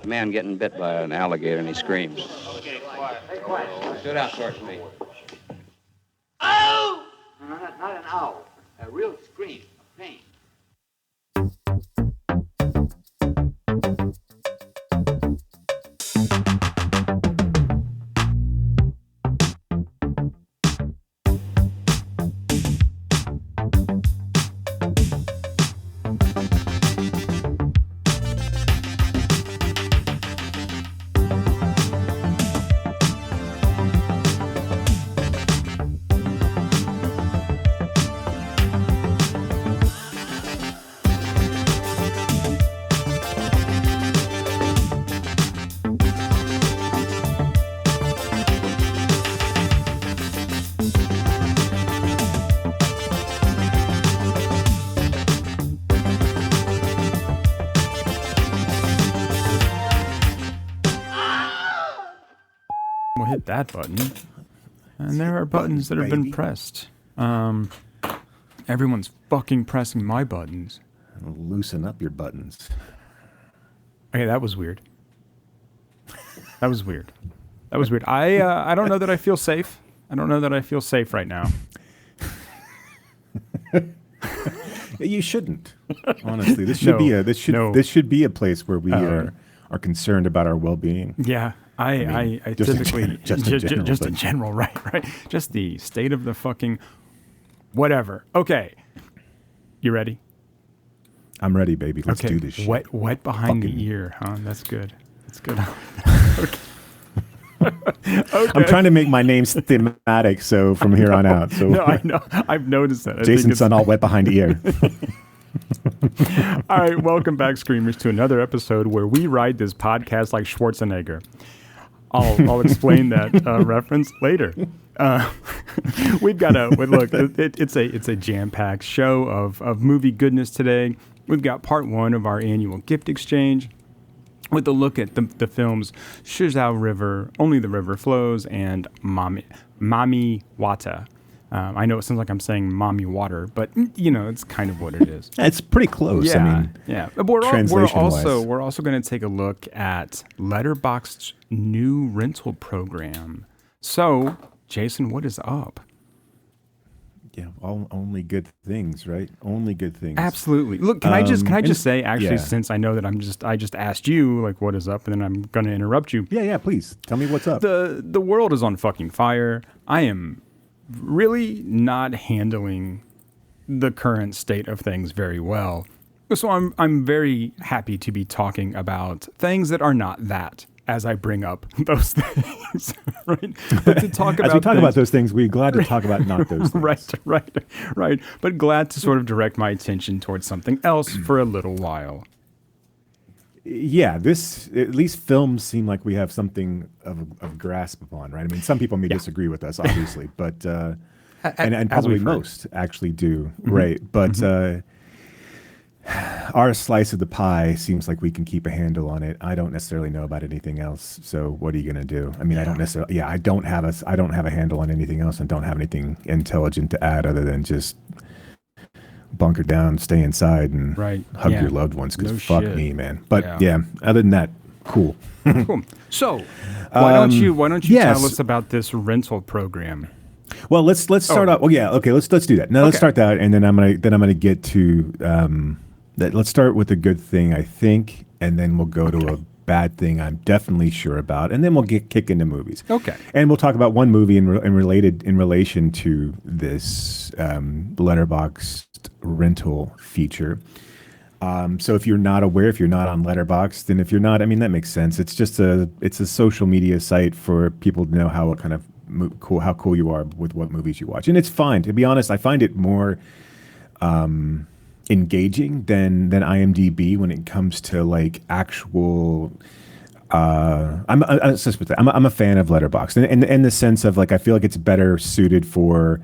A man getting bit by an alligator and he screams. Okay, quiet. Hey, quiet. Sit out towards me. Ow! No, not an owl. A real scream of pain. We'll hit that button. And there are buttons that have been pressed. Everyone's fucking pressing my buttons. Loosen up your buttons. Okay, that was weird. That was weird. I don't know that I feel safe. I don't know that I feel safe right now. You shouldn't. Honestly, this should be a place where we are concerned about our well-being. Yeah. I typically just in general, right. Just the state of the fucking whatever. Okay. You ready? I'm ready, baby. Let's do this shit. Wet behind the ear, huh? That's good. Okay. I'm trying to make my name thematic, so from here on out. So no, I know. I've noticed that. Jason's son all wet behind the ear. All right, welcome back, Screamers, to another episode where we ride this podcast like Schwarzenegger. I'll explain that reference later. We've got it's a jam-packed show of movie goodness today. We've got part one of our annual gift exchange with a look at the films Suzhou River, Only the River Flows, and Mami Wata. I know it sounds like I'm saying mommy water, but it's kind of what it is. It's pretty close. Yeah, I mean, yeah. But we're also going to take a look at Letterboxd's new rental program. So, Jason, what is up? Yeah, only good things, right? Only good things. Absolutely. Look, can I just say, actually, since I know that I just asked you like what is up, and then I'm going to interrupt you. Yeah, please tell me what's up. The world is on fucking fire. I am really not handling the current state of things very well. So I'm very happy to be talking about things that are not that as I bring up those things, right? But to talk as we talk about those things, we're glad to talk about not those things. Right. But glad to sort of direct my attention towards something else for a little while. Yeah, at least films seem like we have something of grasp upon, right? I mean, some people may disagree with us, obviously, but and probably most actually do, right? But our slice of the pie seems like we can keep a handle on it. I don't necessarily know about anything else, so what are you going to do? I mean, I don't necessarily. Yeah, I don't have a handle on anything else, and don't have anything intelligent to add other than just bunker down, stay inside, and hug your loved ones. Because fuck me, man. But other than that, cool. Cool. So, why don't you tell us about this rental program? Well, let's start off. Well, yeah, okay. Let's do that. Now let's start that, and then I'm gonna get to that. Let's start with a good thing, I think, and then we'll go to a bad thing I'm definitely sure about, and then we'll kick into movies. Okay. And we'll talk about one movie in relation to this Letterboxd rental feature. So if you're not aware, if you're not on Letterboxd, and if you're not, I mean, that makes sense. It's just a social media site for people to know how cool you are with what movies you watch. And it's fine. To be honest, I find it more engaging than IMDb when it comes to like actual. I'm a fan of Letterboxd, and in the sense of like I feel like it's better suited for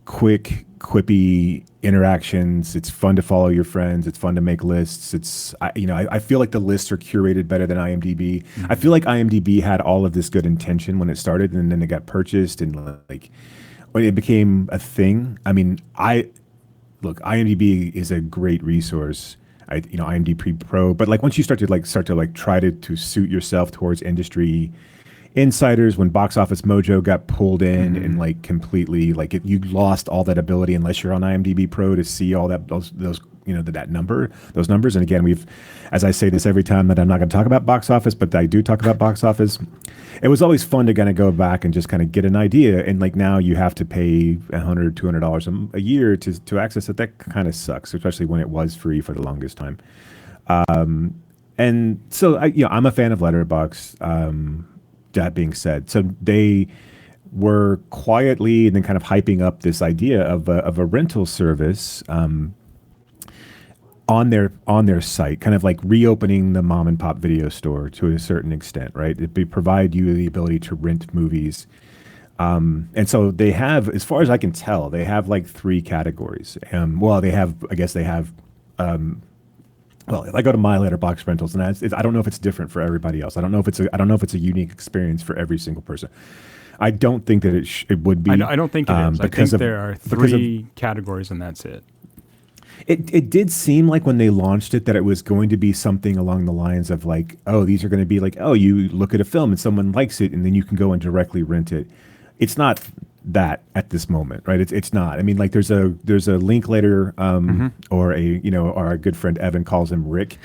quick, quippy interactions. It's fun to follow your friends. It's fun to make lists. I feel like the lists are curated better than IMDb. Mm-hmm. I feel like IMDb had all of this good intention when it started, and then it got purchased, and like when it became a thing. I mean, IMDb is a great resource. IMDb Pro. But like once you start to try to suit yourself towards industry insiders, when Box Office Mojo got pulled in and like completely you lost all that ability unless you're on IMDb Pro to see all those those numbers. And again, as I say this every time, that I'm not going to talk about Box Office, but I do talk about Box Office. It was always fun to kind of go back and just kind of get an idea. And like now you have to pay $100, $200 a year to access it. That kind of sucks, especially when it was free for the longest time. And so I'm a fan of Letterboxd. That being said, so they were quietly and then kind of hyping up this idea of a rental service on their site, kind of like reopening the mom and pop video store to a certain extent, right? It provide you the ability to rent movies. And so they have, as far as I can tell, they have like 3 categories. Well, if I go to my Letterboxd rentals, and I don't know if it's different for everybody else. I don't know if it's a unique experience for every single person. I don't think that it would be. I don't think it is. I think there are 3 categories, and that's it. It did seem like when they launched it that it was going to be something along the lines of like, oh, these are going to be like, oh, you look at a film and someone likes it, and then you can go and directly rent it. It's not that at this moment, right? It's not. I mean, like there's a Linklater or our good friend Evan calls him Rick,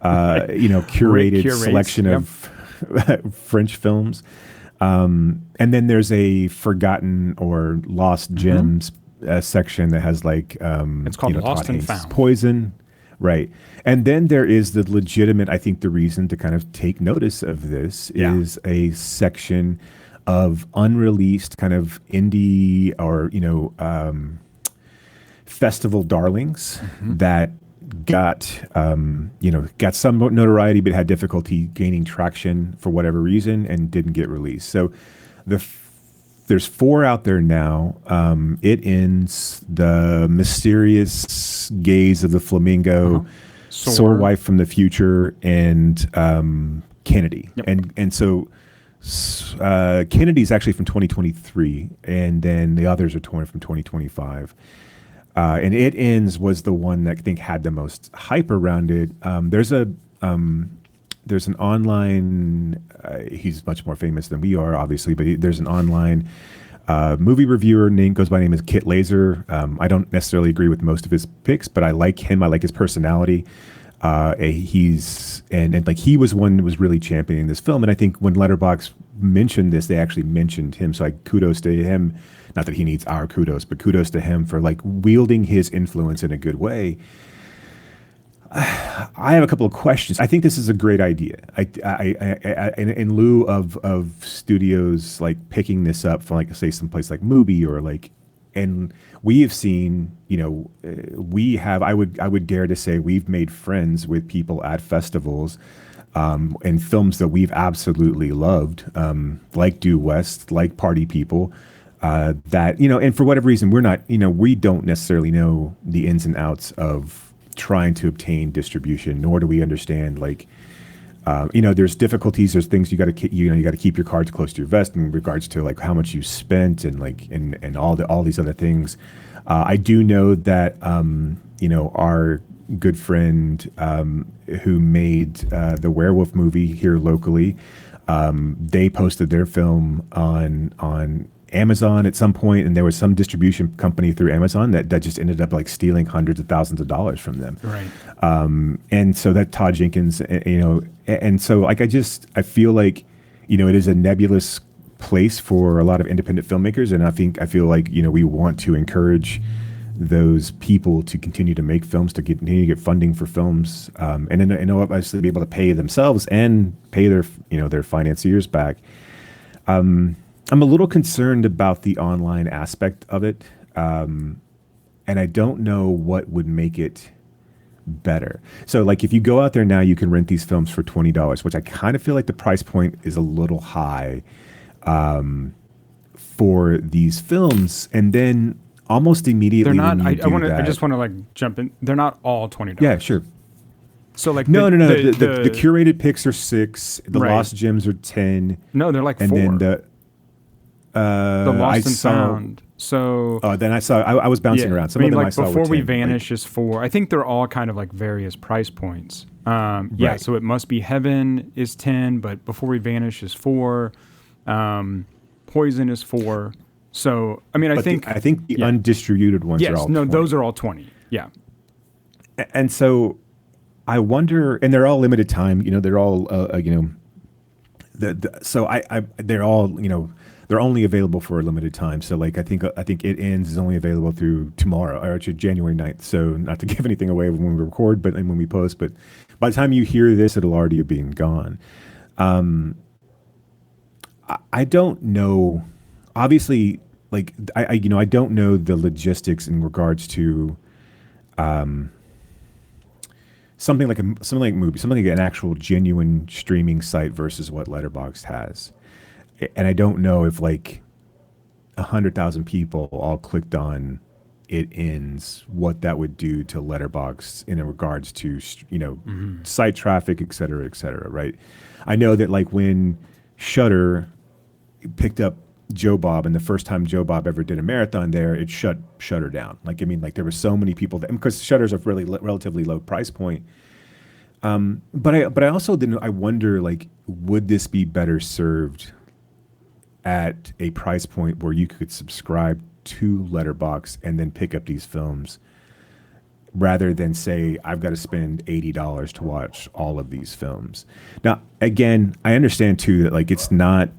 curated selection of French films, and then there's a forgotten or lost gems section that has like it's called Lost and Found. Poison, right? And then there is the legitimate. I think the reason to kind of take notice of this is a section of unreleased kind of indie or festival darlings that got some notoriety but had difficulty gaining traction for whatever reason and didn't get released. So there's 4 out there now. It Ends, The Mysterious Gaze of the Flamingo, Sore Wife from the Future, and Kennedy. Yep. And so Kennedy's actually from 2023, and then the others are from 2025. And It Ends was the one that I think had the most hype around it. There's an online. He's much more famous than we are, obviously, but there's an online movie reviewer goes by name as Kit Laser. I don't necessarily agree with most of his picks, but I like him. I like his personality. He was one that was really championing this film, and I think when Letterboxd mentioned this, they actually mentioned him. So kudos to him. Not that he needs our kudos, but kudos to him for like wielding his influence in a good way. I have a couple of questions. I think this is a great idea. In lieu of studios like picking this up for like say someplace like Mubi or like. And we have seen, I would dare to say we've made friends with people at festivals and films that we've absolutely loved, like Due West, like Party People, that, and for whatever reason, we're not, we don't necessarily know the ins and outs of trying to obtain distribution, nor do we understand there's difficulties. There's things you got to keep your cards close to your vest in regards to like how much you spent and all these other things. I do know that our good friend who made the werewolf movie here locally, they posted their film on Amazon at some point, and there was some distribution company through Amazon that just ended up like stealing hundreds of thousands of dollars from them. Right. And so that Todd Jenkins, and so like I feel like it is a nebulous place for a lot of independent filmmakers, and I feel like we want to encourage those people to continue to make films, to continue to get funding for films, and then obviously be able to pay themselves and pay their financiers back. I'm a little concerned about the online aspect of it, and I don't know what would make it better. So like if you go out there now, you can rent these films for $20, which I kind of feel like the price point is a little high for these films, and then almost immediately they're not. I just want to like jump in. They're not all $20. Yeah, sure. So like no. The curated picks are $6. The lost gems are $10. No, they're like and $4. Then the Lost and Found So Oh, then I was bouncing around. Some of them I saw Before were 10, We Vanish is 4. I think they're all kind of like various price points. Yeah, Right. so It Must Be Heaven is 10, but Before We Vanish is 4. Poison is 4. So, I mean, I think the undistributed ones are all 20. those are all 20. Yeah. And so I wonder, and they're all limited time. They're all so they're all they're only available for a limited time. So like I think It Ends is only available through tomorrow, or actually January 9th. So not to give anything away when we record, but and when we post, but by the time you hear this, it'll already have been gone. I don't know. Obviously, like I don't know the logistics in regards to something like movie, something like an actual genuine streaming site versus what Letterboxd has. And I don't know if like 100,000 people all clicked on It Ends, what that would do to Letterboxd in regards to site traffic, et cetera, right? I know that like when Shudder picked up Joe Bob, and the first time Joe Bob ever did a marathon there, it shut Shudder down. Like there were so many people because Shudder's a really relatively low price point. But I also I wonder, like, would this be better served at a price point where you could subscribe to Letterboxd and then pick up these films, rather than say I've got to spend $80 to watch all of these films. Now, again, I understand too that like it's not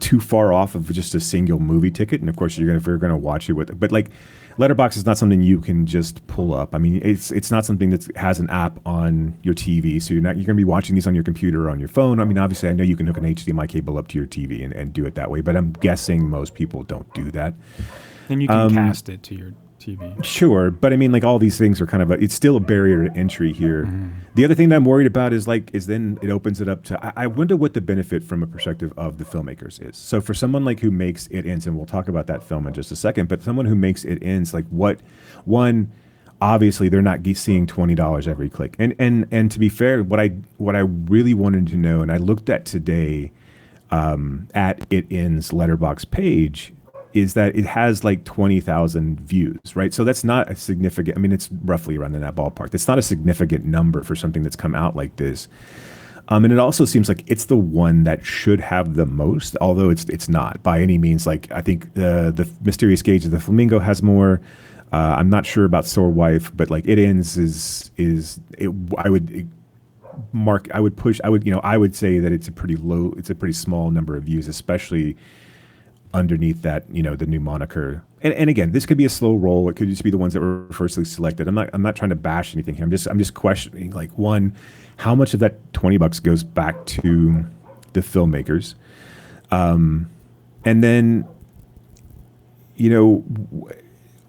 too far off of just a single movie ticket, and of course if you're gonna watch it with it, but like Letterboxd is not something you can just pull up. I mean, it's not something that has an app on your TV, so you're going to be watching these on your computer or on your phone. I mean, obviously, I know you can hook an HDMI cable up to your TV and do it that way, but I'm guessing most people don't do that. Then you can cast it to your TV. Sure, but I mean, like all these things are kind of it's still a barrier to entry here. Mm-hmm. The other thing that I'm worried about is then it opens it up to. I wonder what the benefit from a perspective of the filmmakers is. So for someone like who makes It Ends, and we'll talk about that film in just a second, but someone who makes It Ends, like one, obviously they're not seeing $20 every click, and to be fair, what I really wanted to know, and I looked at today, at It Ends Letterboxd page, is that it has like 20,000 views, right? So that's not a significant, I mean, it's roughly around in that ballpark. That's not a significant number for something that's come out like this. And it also seems like it's the one that should have the most, although it's not by any means. Like I think the Mysterious Cage of the Flamingo has more. I'm not sure about Sore Wife, but like It Ends I would say that it's a pretty small number of views, especially underneath that, the new moniker. And again, this could be a slow roll. It could just be the ones that were firstly selected. I'm not trying to bash anything here. I'm just questioning, like, one, how much of that $20 goes back to the filmmakers, and then,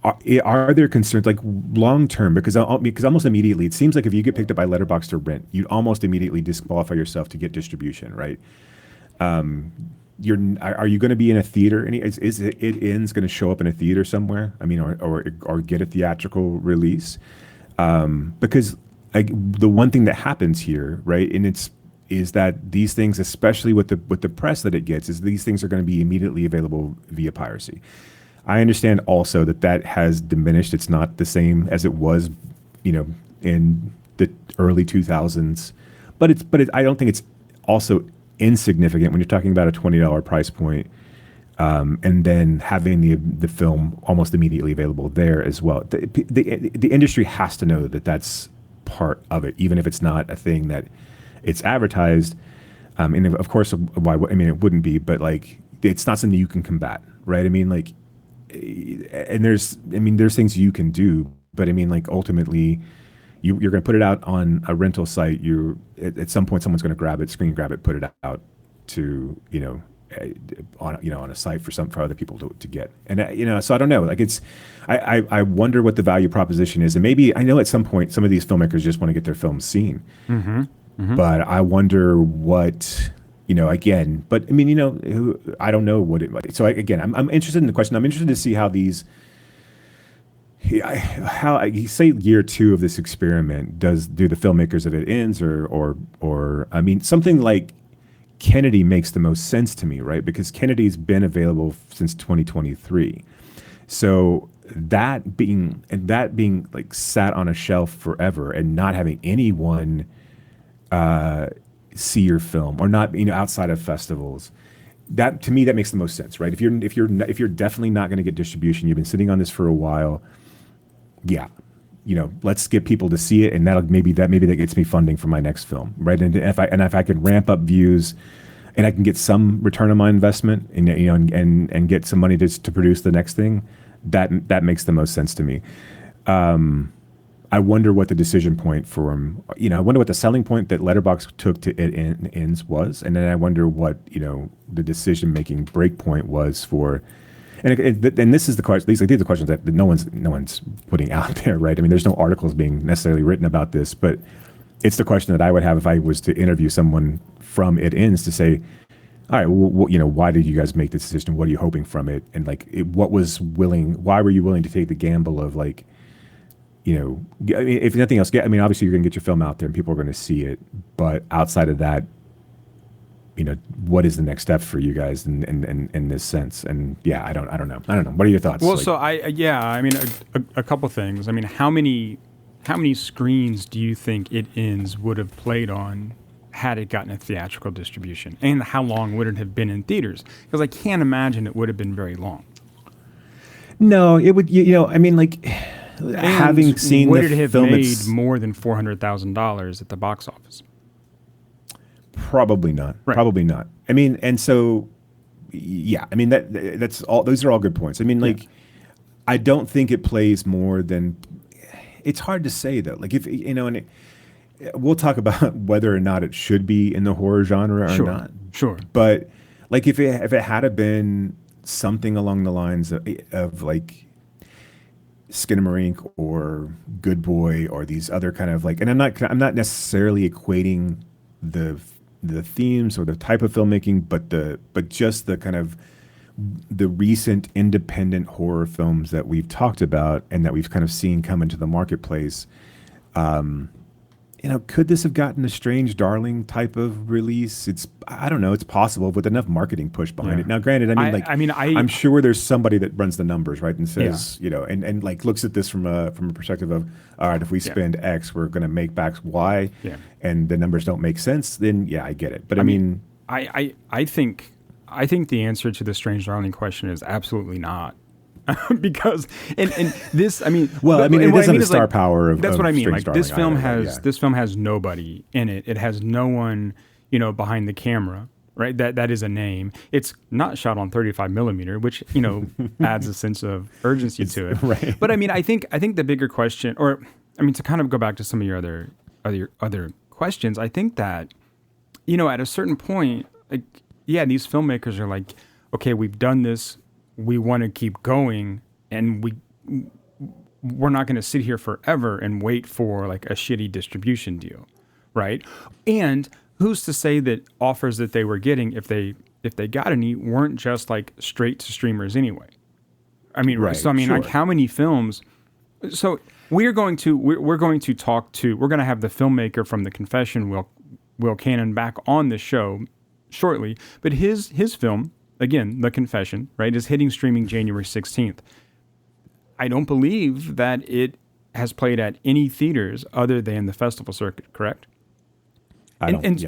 are there concerns like long term? Because almost immediately it seems like if you get picked up by Letterboxd or Rent, you almost immediately disqualify yourself to get distribution, right? Are you going to be in a theater? Is It Ends going to show up in a theater somewhere? I mean, or get a theatrical release? Because the one thing that happens here, right, and is that these things, especially with the press that it gets, is these things are going to be immediately available via piracy. I understand also that has diminished. It's not the same as it was, in the early 2000s, but I don't think it's also insignificant when you're talking about a $20 price point, and then having the film almost immediately available there as well. The industry has to know that that's part of it, even if it's not a thing that it's advertised. And of course, it wouldn't be, but like it's not something you can combat, right? I mean, like, and there's things you can do, but I mean, like ultimately, you're going to put it out on a rental site. At some point someone's going to screen grab it, put it out to on a site for other people to get. And so I don't know. Like I wonder what the value proposition is, and maybe I know at some point some of these filmmakers just want to get their films seen. Mm-hmm. Mm-hmm. But I wonder what. Again, but I mean, I don't know what it might. So again, I'm interested in the question. I'm interested to see how these. How you say year 2 of this experiment do the filmmakers of It Ends or I mean something like Kennedy makes the most sense to me, right? Because Kennedy's been available since 2023. So that being like sat on a shelf forever and not having anyone see your film, or not, outside of festivals, that to me that makes the most sense, right? If you're definitely not going to get distribution, you've been sitting on this for a while, yeah, let's get people to see it, and maybe that gets me funding for my next film, right? And if I can ramp up views, and I can get some return on my investment, and and get some money to produce the next thing, that makes the most sense to me. I wonder what the decision point for him, I wonder what the selling point that Letterboxd took to It Ends was, and then I wonder what the decision making break point was for. And this is the question. These are the questions that no one's putting out there, right? I mean, there's no articles being necessarily written about this, but it's the question that I would have if I was to interview someone from It Ends to say, all right, well, why did you guys make this decision? What are you hoping from it? And why were you willing to take the gamble of if nothing else, obviously you're going to get your film out there and people are going to see it, but outside of that, what is the next step for you guys in this sense? And yeah, I don't know. What are your thoughts? Well, a couple things. I mean, how many screens do you think It Ends would have played on had it gotten a theatrical distribution? And how long would it have been in theaters? Because I can't imagine it would have been very long. No, it would, having seen would the it have film, made more than $400,000 at the box office? Probably not. Right. Probably not. I mean, and so, yeah. I mean, that's all. Those are all good points. I mean, I don't think it plays more than. It's hard to say though. Like if we'll talk about whether or not it should be in the horror genre or not. Sure. But if it had been something along the lines of like Skinamarink or Good Boy or these other kind of and I'm not necessarily equating the themes or the type of filmmaking, but just the kind of the recent independent horror films that we've talked about and that we've kind of seen come into the marketplace. Could this have gotten a Strange Darling type of release? I don't know. It's possible with enough marketing push behind it. Now, granted, I'm sure there's somebody that runs the numbers, right, and says, and looks at this from a perspective of, all right, if we spend X, we're going to make back Y, and the numbers don't make sense. Then I get it. But I think the answer to the Strange Darling question is absolutely not. Because and this, I mean, well, I mean, it doesn't have the star power of. That's what I mean. Strange Darling this film this film has nobody in it. It has no one, behind the camera, right? That is a name. It's not shot on 35 millimeter, which adds a sense of urgency to it. Right. But I mean, I think the bigger question, to kind of go back to some of your other questions, I think that at a certain point, these filmmakers are like, okay, we've done this. We want to keep going, and we're not going to sit here forever and wait for a shitty distribution deal, right? And who's to say that offers that they were getting, if they got any, weren't just straight to streamers anyway? I mean, right, so I mean, sure. how many films? So we're going to have the filmmaker from The Confession, Will Cannon, back on the show shortly, but his film. Again, The Confession, right, is hitting streaming January 16th. I don't believe that it has played at any theaters other than the festival circuit, correct? I think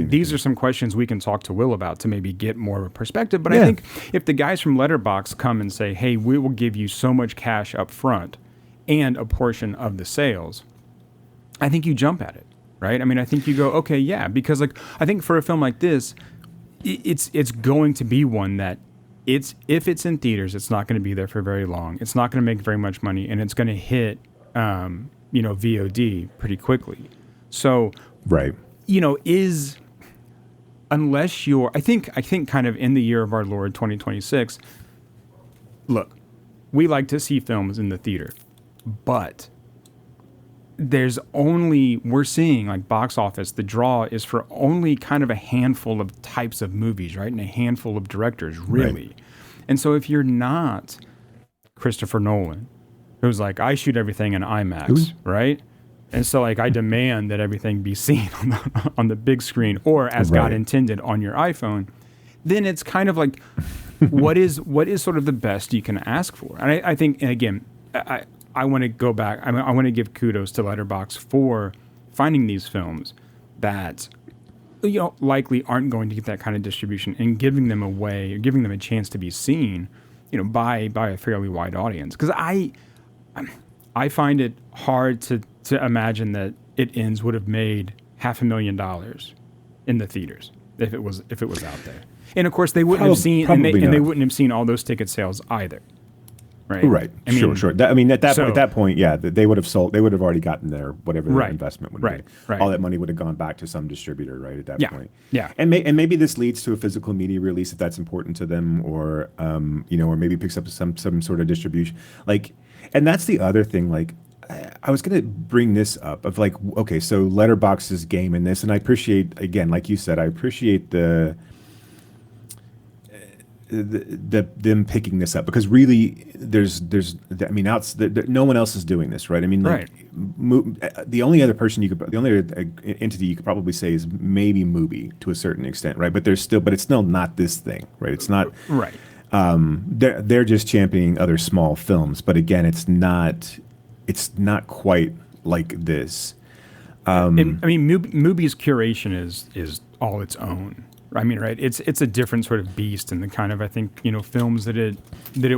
these are some questions we can talk to Will about to maybe get more of a perspective. But I think if the guys from Letterboxd come and say, hey, we will give you so much cash up front and a portion of the sales, I think you jump at it, right? I mean, I think you go, okay, yeah, because I think for a film like this, it's going to be one that if it's in theaters, it's not going to be there for very long. It's not going to make very much money, and it's going to hit VOD pretty quickly. So right, unless you're, I think kind of in the year of our Lord 2026. Look, we like to see films in the theater, but we're seeing box office, the draw is for only kind of a handful of types of movies, right? And a handful of directors, really. Right. And so if you're not Christopher Nolan, who's I shoot everything in IMAX, right? And so like I demand that everything be seen on the big screen or as God intended on your iPhone. Then it's kind of like what is sort of the best you can ask for. And I think, and again, I want to go back. I want to give kudos to Letterboxd for finding these films that likely aren't going to get that kind of distribution and giving them away, or giving them a chance to be seen, by a fairly wide audience. Because I find it hard to imagine that It Ends would have made $500,000 in the theaters if it was out there. And of course they wouldn't have seen, and they wouldn't have seen all those ticket sales either. Right. Right. Sure. At that point, yeah, they would have sold. They would have already gotten their whatever their investment would be. Right. All that money would have gone back to some distributor, right? At that point. Yeah. And maybe this leads to a physical media release if that's important to them, or or maybe picks up some sort of distribution. Like, and that's the other thing. Like, I was going to bring this up of like, okay, so Letterboxd's game in this, and I appreciate, again, like you said, I appreciate them picking this up, because really no one else is doing this, right? I mean, like, the only other entity you could probably say is maybe Mubi to a certain extent, right? But it's still not this thing, right? It's not right. They're just championing other small films, but again, it's not quite like this. Mubi's curation is all its own. I mean, right? It's a different sort of beast, and the kind of, I think, films that it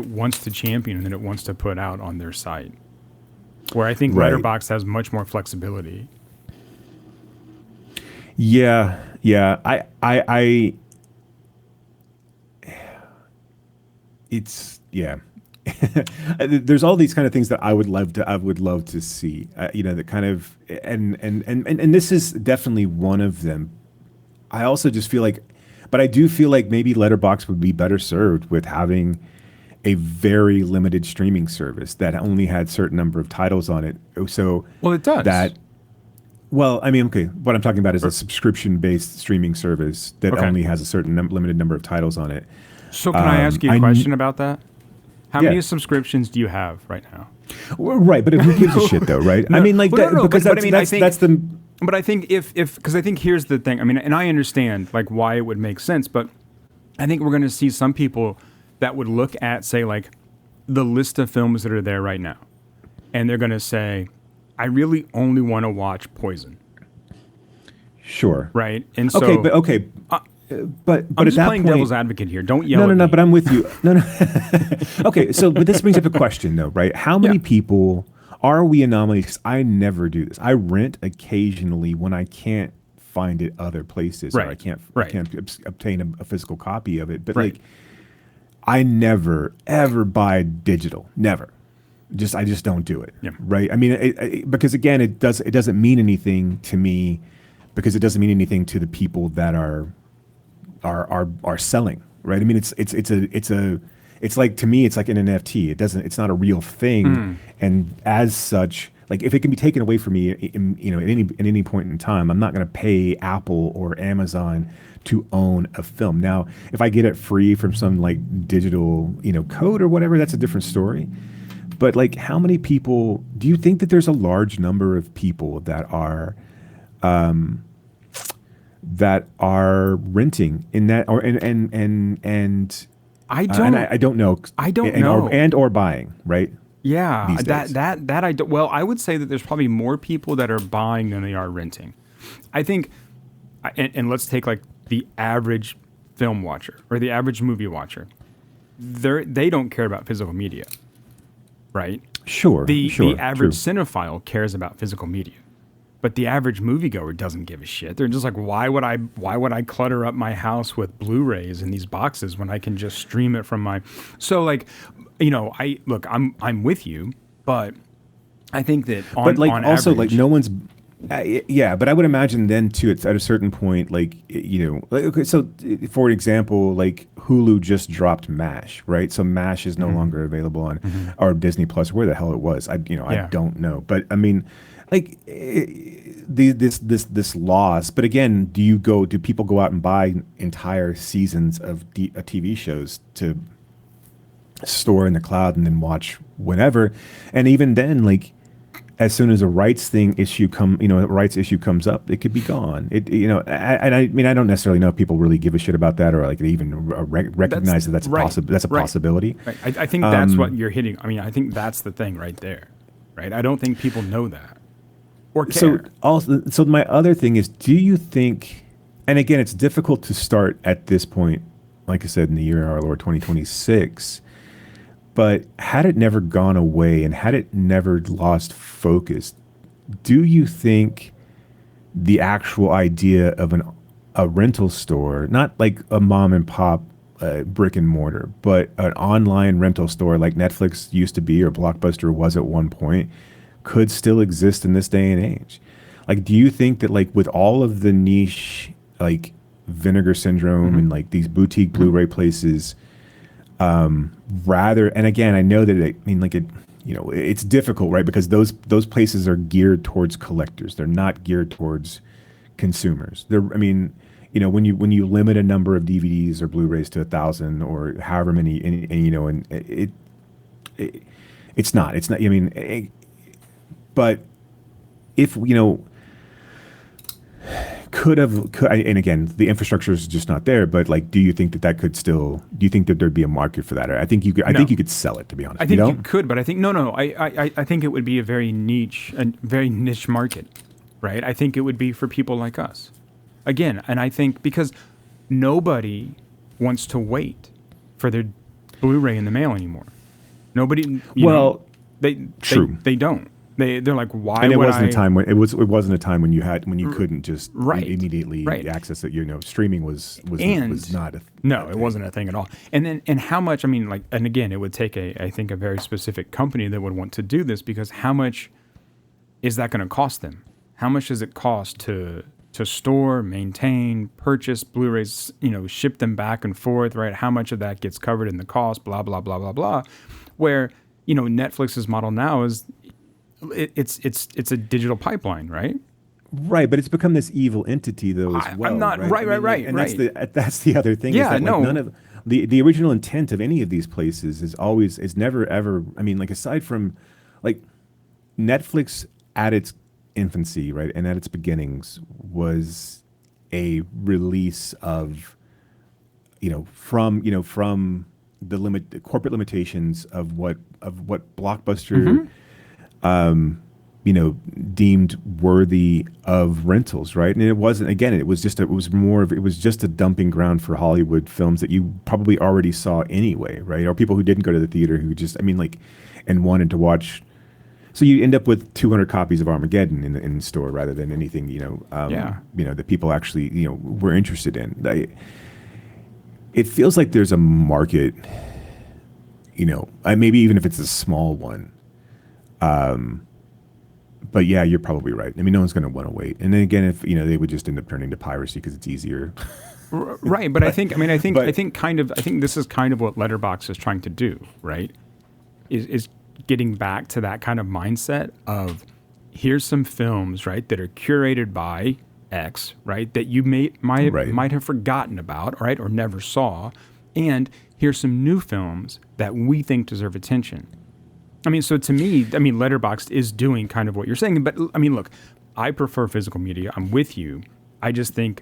wants to champion and that it wants to put out on their site. Where I think Letterboxd has much more flexibility. Yeah. There's all these kind of things that I would love to see. That kind of, and this is definitely one of them. I also just feel like, but I do feel like maybe Letterboxd would be better served with having a very limited streaming service that only had certain number of titles on it. So it does. What I'm talking about is a subscription-based streaming service that only has a certain limited number of titles on it. So can I ask you a question about that? How many subscriptions do you have right now? Well, right, but who gives a shit though, right? No, I mean, like, because that's the. But I think because I think here's the thing. I mean, and I understand like why it would make sense, but I think we're going to see some people that would look at, say, like the list of films that are there right now, and they're going to say, I really only want to watch Poison. Sure. Right. And so but I'm at just that playing point, devil's advocate here. Don't yell. No. But I'm with you. No. Okay. So, but this brings up a question though, right? How many people are we anomalies? Because I never do this. I rent occasionally when I can't find it other places, or I can't obtain a physical copy of it. But like, I never ever buy digital. Never. I just don't do it. Yeah. Right. I mean, because again, it doesn't mean anything to me, because it doesn't mean anything to the people that are selling. Right. I mean, it's like, to me, it's like an NFT. It's not a real thing. And as such, like, if it can be taken away from me, at any point in time, I'm not going to pay Apple or Amazon to own a film. Now, if I get it free from some like digital, code or whatever, that's a different story. But like, how many people do you think that there's a large number of people that are renting in that, or and I don't know. I don't know. Or buying, right? Yeah, that I don't. Well, I would say that there's probably more people that are buying than they are renting. I think, and let's take like the average film watcher or the average movie watcher. They don't care about physical media, right? Sure. The average cinephile cares about physical media. But the average moviegoer doesn't give a shit. They're just like, why would I clutter up my house with Blu-rays in these boxes when I can just stream it from my? So like, I'm with you, but I think that on also average, like no one's. But I would imagine then too, it's at a certain point, okay, so for example, like Hulu just dropped MASH, right? So MASH is no longer available on or Disney Plus, where the hell it was. I don't know, but I mean. Like this loss, but again, do people go out and buy entire seasons of TV shows to store in the cloud and then watch whenever? And even then, like, as soon as a rights issue comes up, it could be gone. I mean, I don't necessarily know if people really give a shit about that, or like even recognize that's a possibility. Right. I think that's what you're hitting. I mean, I think that's the thing right there, right? I don't think people know that or care. So my other thing is, do you think? And again, it's difficult to start at this point, like I said, in the year of our Lord 2026. But had it never gone away and had it never lost focus, do you think the actual idea of a rental store, not like a mom and pop brick and mortar, but an online rental store like Netflix used to be or Blockbuster was at one point, could still exist in this day and age? Like, do you think that, like, with all of the niche, like Vinegar Syndrome and like these boutique Blu-ray places, rather, and again, I know that it's difficult, right? Because those places are geared towards collectors. They're not geared towards consumers. When you limit a number of DVDs or Blu-rays to 1,000 or however many, it's not. But if and again, the infrastructure is just not there. But like, do you think that could still? Do you think that there'd be a market for that? Or I think you could. I think you could sell it. To be honest, I think you could, but I think no. I think it would be a very niche market, right? I think it would be for people like us, again. And I think because nobody wants to wait for their Blu-ray in the mail anymore. Nobody. They don't. They're like, why? And it would wasn't I? a time when it wasn't a time when you couldn't just immediately access it. Streaming was not. It wasn't a thing at all. And how much? I mean, like, and again, it would take I think a very specific company that would want to do this, because how much is that going to cost them? How much does it cost to store, maintain, purchase Blu-rays? Ship them back and forth, right? How much of that gets covered in the cost? Blah blah blah blah blah. Where Netflix's model now is. It's a digital pipeline, right? Right, but it's become this evil entity, though, as well. I'm not right. And that's the other thing. Yeah, is that, like, none of the original intent of any of these places is never ever. I mean, like, aside from like Netflix at its infancy, right, and at its beginnings, was a release of from the corporate limitations of what Blockbuster. Deemed worthy of rentals, right? And it wasn't. Again, it was just a dumping ground for Hollywood films that you probably already saw anyway, right? Or people who didn't go to the theater who just, and wanted to watch. So you end up with 200 copies of Armageddon in the store rather than anything, that people actually, were interested in. It feels like there's a market, maybe even if it's a small one. But yeah, you're probably right. I mean, no one's going to want to wait. And then again, if they would just end up turning to piracy because it's easier. Right, but I think this is kind of what Letterboxd is trying to do, right? Is getting back to that kind of mindset of, here's some films, right, that are curated by X, right, that you might have forgotten about, right, or never saw, and here's some new films that we think deserve attention. I mean, so to me, Letterboxd is doing kind of what you're saying. But I mean, look, I prefer physical media. I'm with you. I just think,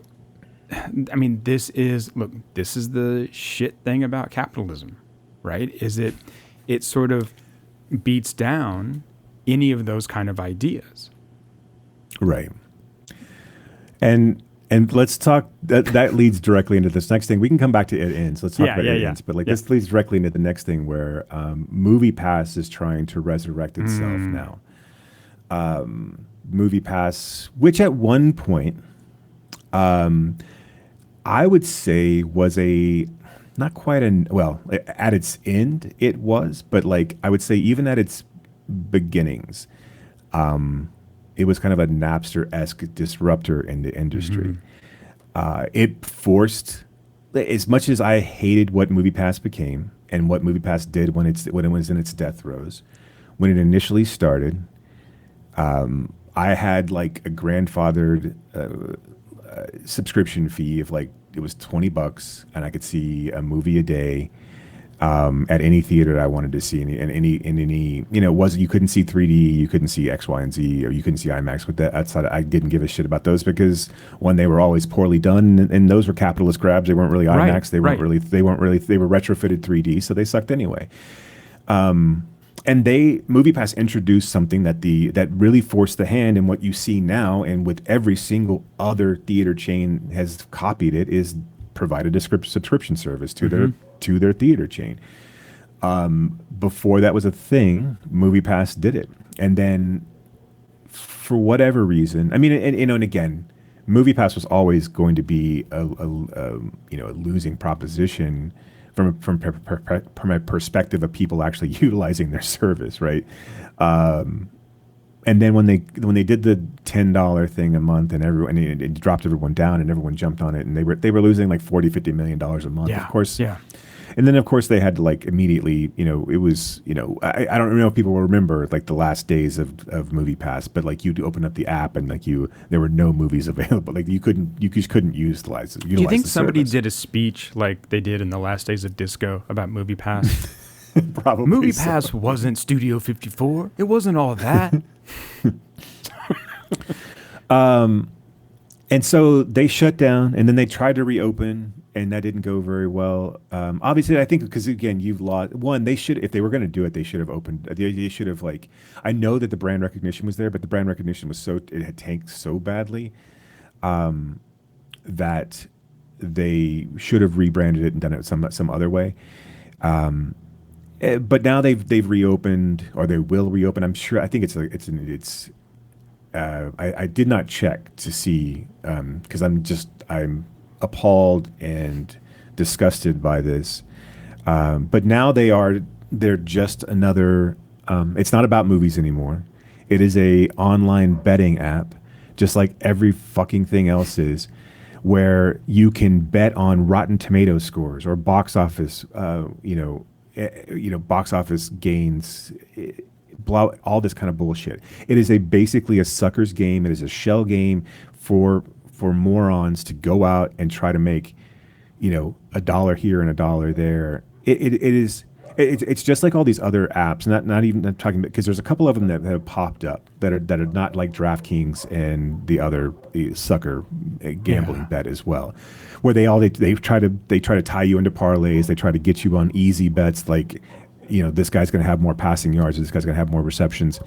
this is the shit thing about capitalism, right? It sort of beats down any of those kind of ideas. Right. And let's talk, that leads directly into this next thing. We can come back to It Ends. Let's talk about It Ends. But this leads directly into the next thing where MoviePass is trying to resurrect itself now. MoviePass, which at one point, I would say was not quite at its end it was, but like I would say even at its beginnings, it was kind of a Napster-esque disruptor in the industry. It forced, as much as I hated what MoviePass became and what MoviePass did when it was in its death throes, when it initially started, I had like a grandfathered subscription fee of like, it was $20 and I could see a movie a day. at any theater that I wanted to see, in any you couldn't see 3D, you couldn't see X, Y, and Z, or you couldn't see IMAX. With that outside, I didn't give a shit about those because one, they were always poorly done, and those were capitalist grabs. They weren't really IMAX. They weren't really. They were retrofitted 3D, so they sucked anyway. And MoviePass introduced something that really forced the hand, and what you see now, and with every single other theater chain has copied it, is provide a subscription service to their theater chain. Before that was a thing, MoviePass did it, and then for whatever reason, I mean, and again, MoviePass was always going to be a losing proposition from a perspective of people actually utilizing their service, right? And then when they did the $10 thing a month, and everyone, and it dropped everyone down, and everyone jumped on it, and they were losing like $40-50 million a month, of course. Yeah. And then of course they had to like immediately, it was, I don't know if people will remember like the last days of MoviePass, but like you'd open up the app and like there were no movies available. Like you just couldn't utilize it. Do you think somebody did a speech like they did in the last days of disco about MoviePass? Probably. MoviePass wasn't Studio 54. It wasn't all that. And so they shut down, and then they tried to reopen, and that didn't go very well. Obviously, I think because again, you've lost one. They should, if they were going to do it, they should have opened. They should have like. I know that the brand recognition was there, but the brand recognition was it had tanked so badly that they should have rebranded it and done it some other way. But now they've reopened, or they will reopen. I'm sure. I think it's. I did not check to see because I'm appalled and disgusted by this. But now they're just another. It's not about movies anymore. It is a online betting app, just like every fucking thing else is, where you can bet on Rotten Tomato scores or box office. Box office gains. All this kind of bullshit. It is basically a sucker's game. It is a shell game for morons to go out and try to make, $1 here and $1 there. It's just like all these other apps. Not even I'm talking about, because there's a couple of them that have popped up that are not like DraftKings and the sucker gambling bet as well, where they try to tie you into parlays. They try to get you on easy bets like, this guy's going to have more passing yards, or this guy's going to have more receptions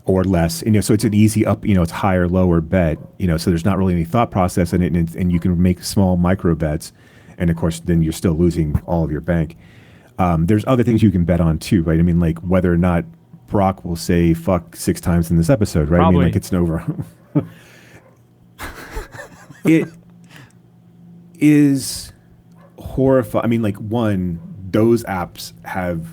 or less. So it's an easy up, it's higher, lower bet, so there's not really any thought process in it, and you can make small micro bets. And of course, then you're still losing all of your bank. There's other things you can bet on too, right? I mean, like whether or not Brock will say fuck 6 times in this episode, right? Probably. I mean, like it's an over. It is horrifying. I mean, like those apps have,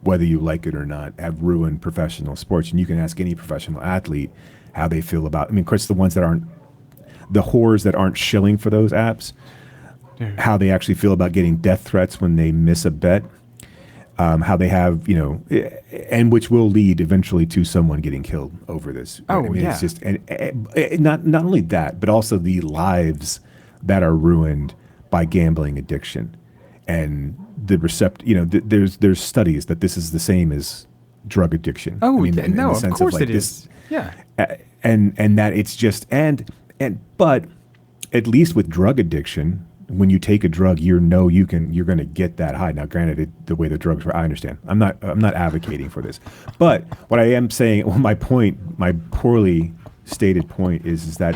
whether you like it or not, have ruined professional sports. And you can ask any professional athlete how they feel about, of course, the ones that aren't, the whores that aren't shilling for those apps, how they actually feel about getting death threats when they miss a bet, how they have, and which will lead eventually to someone getting killed over this. It's just, and not only that, but also the lives that are ruined by gambling addiction. And there's studies that this is the same as drug addiction. Of course it is. Yeah. And that it's just but at least with drug addiction, when you take a drug, you're going to get that high. Now, granted, the way the drugs were, I understand. I'm not advocating for this, but what I am saying, my poorly stated point is that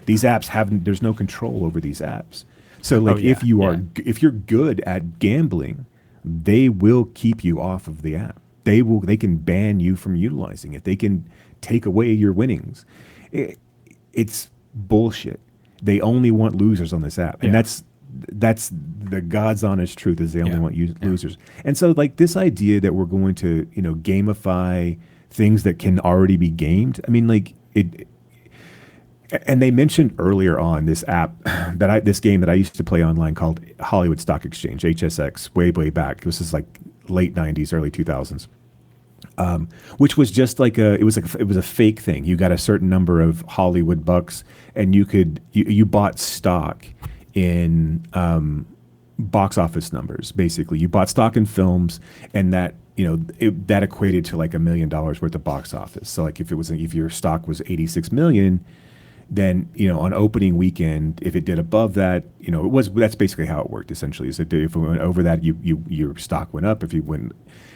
these apps there's no control over these apps. So if you're good at gambling, they will keep you off of the app. They can ban you from utilizing it. They can take away your winnings. It's bullshit. They only want losers on this app. And that's the God's honest truth, is they only want losers. And so this idea that we're going to, gamify things that can already be gamed. And they mentioned earlier on this app this game that I used to play online called Hollywood Stock Exchange, HSX, way back. This is late 90s, early 2000s. Which was just it was a fake thing. You got a certain number of Hollywood bucks, and you bought stock in box office numbers. Basically, you bought stock in films, and that that equated to like $1 million worth of box office. So like if your stock was 86 million, then on opening weekend, if it did above that, that's basically how it worked essentially. Is that if it went over that, your stock went up. If you went,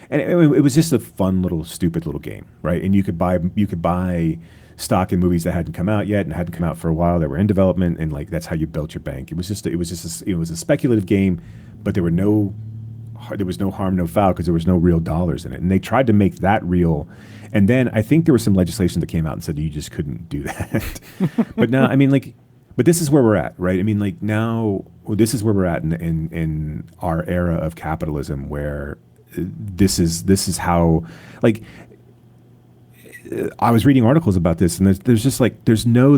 and it was just a fun little stupid little game, right? And you could buy stock in movies that hadn't come out yet and hadn't come out for a while that were in development, and like that's how you built your bank. It was a speculative game, but there was no harm, no foul, because there was no real dollars in it. And they tried to make that real. And then I think there was some legislation that came out and said you just couldn't do that. But now, but this is where we're at, right? This is where we're at in our era of capitalism, where this is how, like, I was reading articles about this, and there's just like, there's no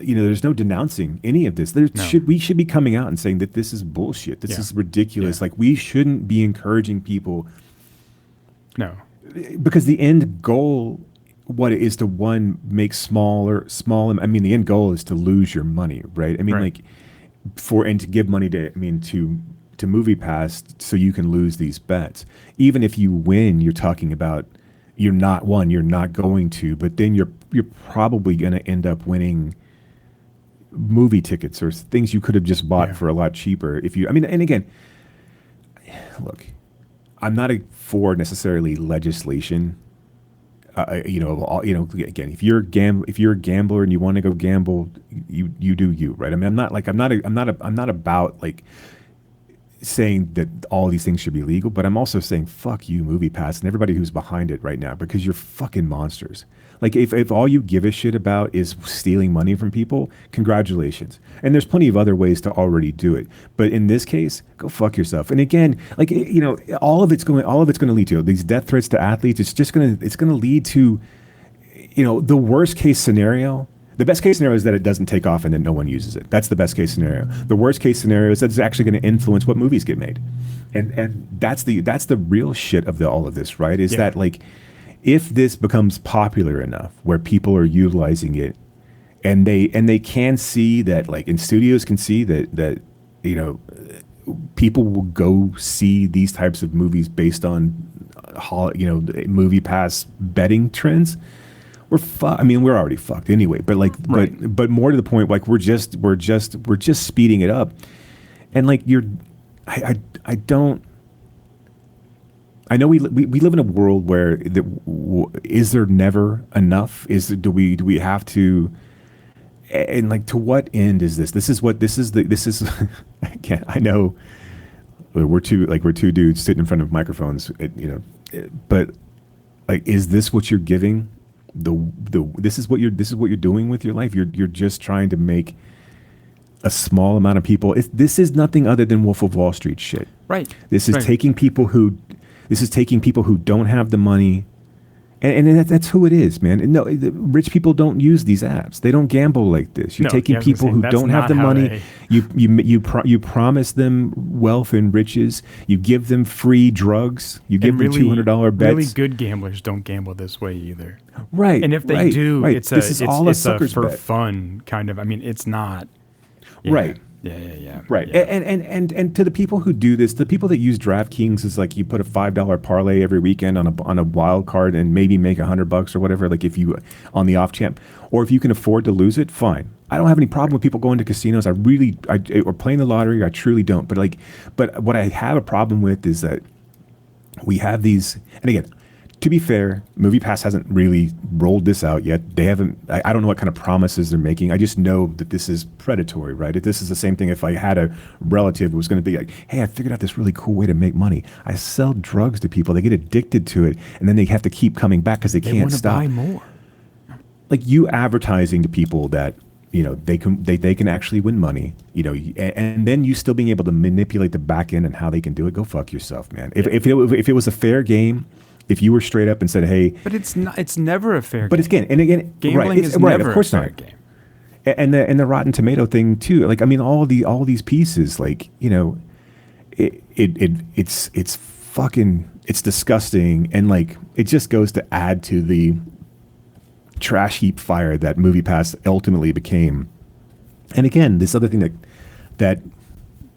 denouncing any of this. We should be coming out and saying that this is bullshit. This is ridiculous. Yeah. Like, we shouldn't be encouraging people. No. Because the end goal, what it is to make small. The end goal is to lose your money, right? Right. And to give money to MoviePass so you can lose these bets. Even if you win, you're talking about you're not going to, but then you're probably going to end up winning movie tickets or things you could have just bought for a lot cheaper. And again, look, I'm not for necessarily legislation. Again, if you're a gambler and you want to go gamble, you do you, right? I'm not about like saying that all these things should be legal, but I'm also saying fuck you, MoviePass, and everybody who's behind it right now, because you're fucking monsters. Like, if all you give a shit about is stealing money from people, congratulations. And there's plenty of other ways to already do it. But in this case, go fuck yourself. And again, like, all of it's going to lead to these death threats to athletes. It's going to lead to, the worst case scenario. The best case scenario is that it doesn't take off and then no one uses it. That's the best case scenario. The worst case scenario is that it's actually going to influence what movies get made. And that's the real shit of all of this, right? Is that, like, if this becomes popular enough where people are utilizing it, and they can see that, like, and studios can see that people will go see these types of movies based on MoviePass betting trends, we're we're already fucked anyway. But like, right. but more to the point, like, we're just speeding it up, and like I know we live in a world where is there never enough? Do we have to? And like, to what end is this? This is again, I know we're two dudes sitting in front of microphones, but like, is this what you're giving? This is what you're doing with your life. You're just trying to make a small amount of people. This is nothing other than Wolf of Wall Street shit. Right. This is taking people who don't have the money, and that's who it is, man. No, rich people don't use these apps. They don't gamble like this. You're taking people who don't have the money. You promise them wealth and riches. You give them free drugs. You give them $200 bets. Really good gamblers don't gamble this way either. Right. And if they do, right. it's a for fun kind of. It's not. Yeah. Right. Yeah. Right. Yeah. And to the people who do this, the people that use DraftKings is like, you put a $5 parlay every weekend on a wild card and maybe make $100 or whatever. Like, if you on the off chance, or if you can afford to lose it, fine. I don't have any problem with people going to casinos. or playing the lottery. I truly don't. But what I have a problem with is that we have these. And again, to be fair, MoviePass hasn't really rolled this out yet. They haven't. I don't know what kind of promises they're making. I just know that this is predatory, right? This is the same thing if I had a relative who was going to be like, hey, I figured out this really cool way to make money. I sell drugs to people. They get addicted to it, and then they have to keep coming back because they can't stop. They want to buy more. Like, you advertising to people that they can actually win money, and then you still being able to manipulate the back end and how they can do it. Go fuck yourself, man. If it was a fair game. If you were straight up and said, "Hey," but it's not. It's never a fair game. But it's gambling is never a fair game. And the Rotten Tomato thing too. Like, all these pieces. Like, it's fucking, it's disgusting, and like, it just goes to add to the trash heap fire that MoviePass ultimately became. And again, this other thing that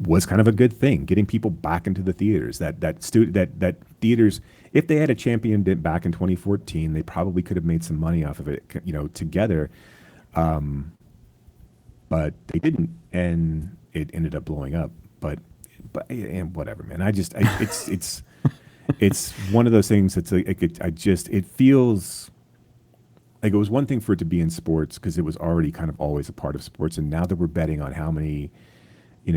was kind of a good thing, getting people back into the theaters. That theaters, if they had a champion back in 2014, they probably could have made some money off of it, together. But they didn't, and it ended up blowing up. But and whatever, man. It's one of those things that's like it feels like it was one thing for it to be in sports because it was already kind of always a part of sports, and now that we're betting on how many, I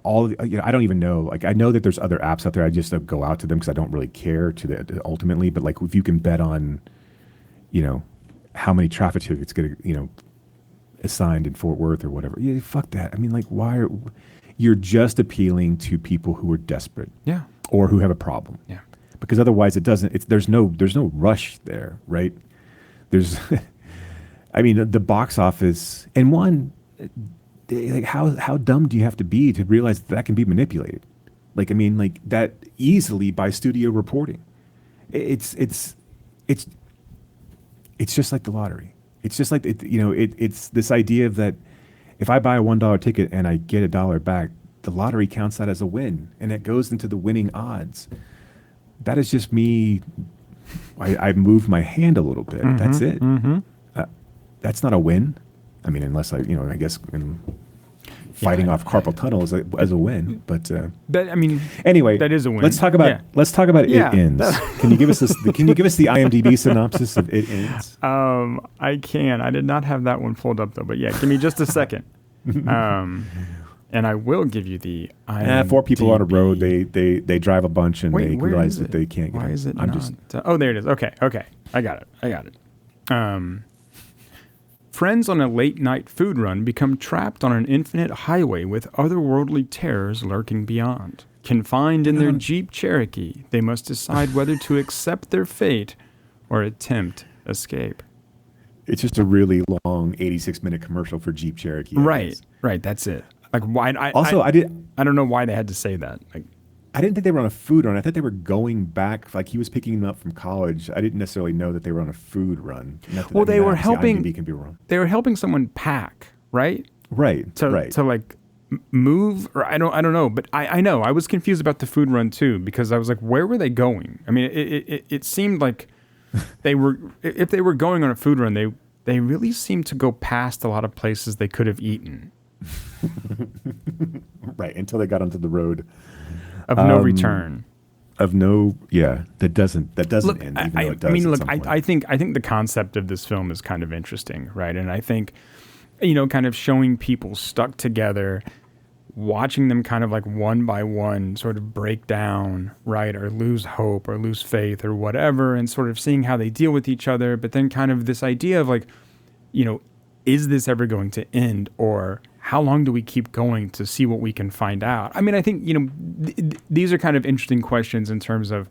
don't even know. Like, I know that there's other apps out there. I just don't go out to them because I don't really care ultimately. But like, if you can bet on, how many traffic tickets get, assigned in Fort Worth or whatever. Yeah, fuck that. I mean, like, you're just appealing to people who are desperate. Yeah. Or who have a problem. Yeah. Because otherwise there's no rush there, right? There's, I mean, the box office, and one, like how dumb do you have to be to realize that can be manipulated? Like, I mean, like that easily by studio reporting. It's just like the lottery. It's just like, it's this idea of that if I buy a $1 ticket and I get $1 back, the lottery counts that as a win and it goes into the winning odds. That is just me. I moved my hand a little bit. Mm-hmm, that's it. Mm-hmm. That's not a win. I mean, unless I guess fighting off carpal tunnel as a win. But I mean, anyway, that is a win. Let's talk about It Ends. Can you give us the IMDb synopsis of It Ends? I can. I did not have that one pulled up though. But yeah, give me just a second. And I will give you the IMDb. 4 people on a road. They drive a bunch and they realize that they can't. Why is it not? There it is. Okay. I got it. Friends on a late-night food run become trapped on an infinite highway with otherworldly terrors lurking beyond. Confined in their Jeep Cherokee, they must decide whether to accept their fate or attempt escape. It's just a really long 86-minute commercial for Jeep Cherokee. Right. That's it. Like, why? I don't know why they had to say that. Like, I didn't think they were on a food run. I thought they were going back. Like, he was picking them up from college. I didn't necessarily know that they were on a food run. Well, they were helping. IMDb can be wrong. They were helping someone pack, right? Right. To like move, or I don't know. But I know I was confused about the food run too because I was like, where were they going? I mean, it seemed like they were. If they were going on a food run, they really seemed to go past a lot of places they could have eaten. Right, until they got onto the road of no return. That doesn't look, end. Even though it does. I mean, look, I think the concept of this film is kind of interesting, right? And I think, kind of showing people stuck together, watching them kind of like one by one sort of break down, right, or lose hope or lose faith or whatever, and sort of seeing how they deal with each other. But then kind of this idea of like, is this ever going to end, or how long do we keep going to see what we can find out? I mean, I think, these are kind of interesting questions in terms of,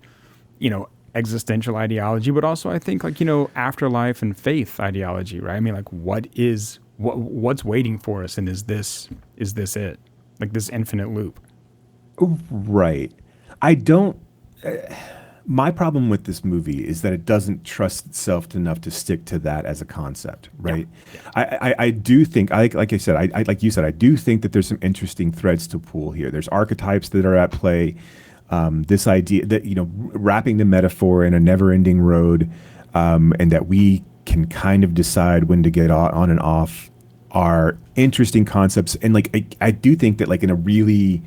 existential ideology, but also I think like, afterlife and faith ideology, right? I mean, like what's waiting for us, and is this it? Like this infinite loop. Right. My problem with this movie is that it doesn't trust itself enough to stick to that as a concept, right? Yeah. I do think, like I said, I like you said, I do think that there's some interesting threads to pull here. There's archetypes that are at play. This idea that, wrapping the metaphor in a never-ending road, and that we can kind of decide when to get on and off are interesting concepts. And like, I do think that like in a really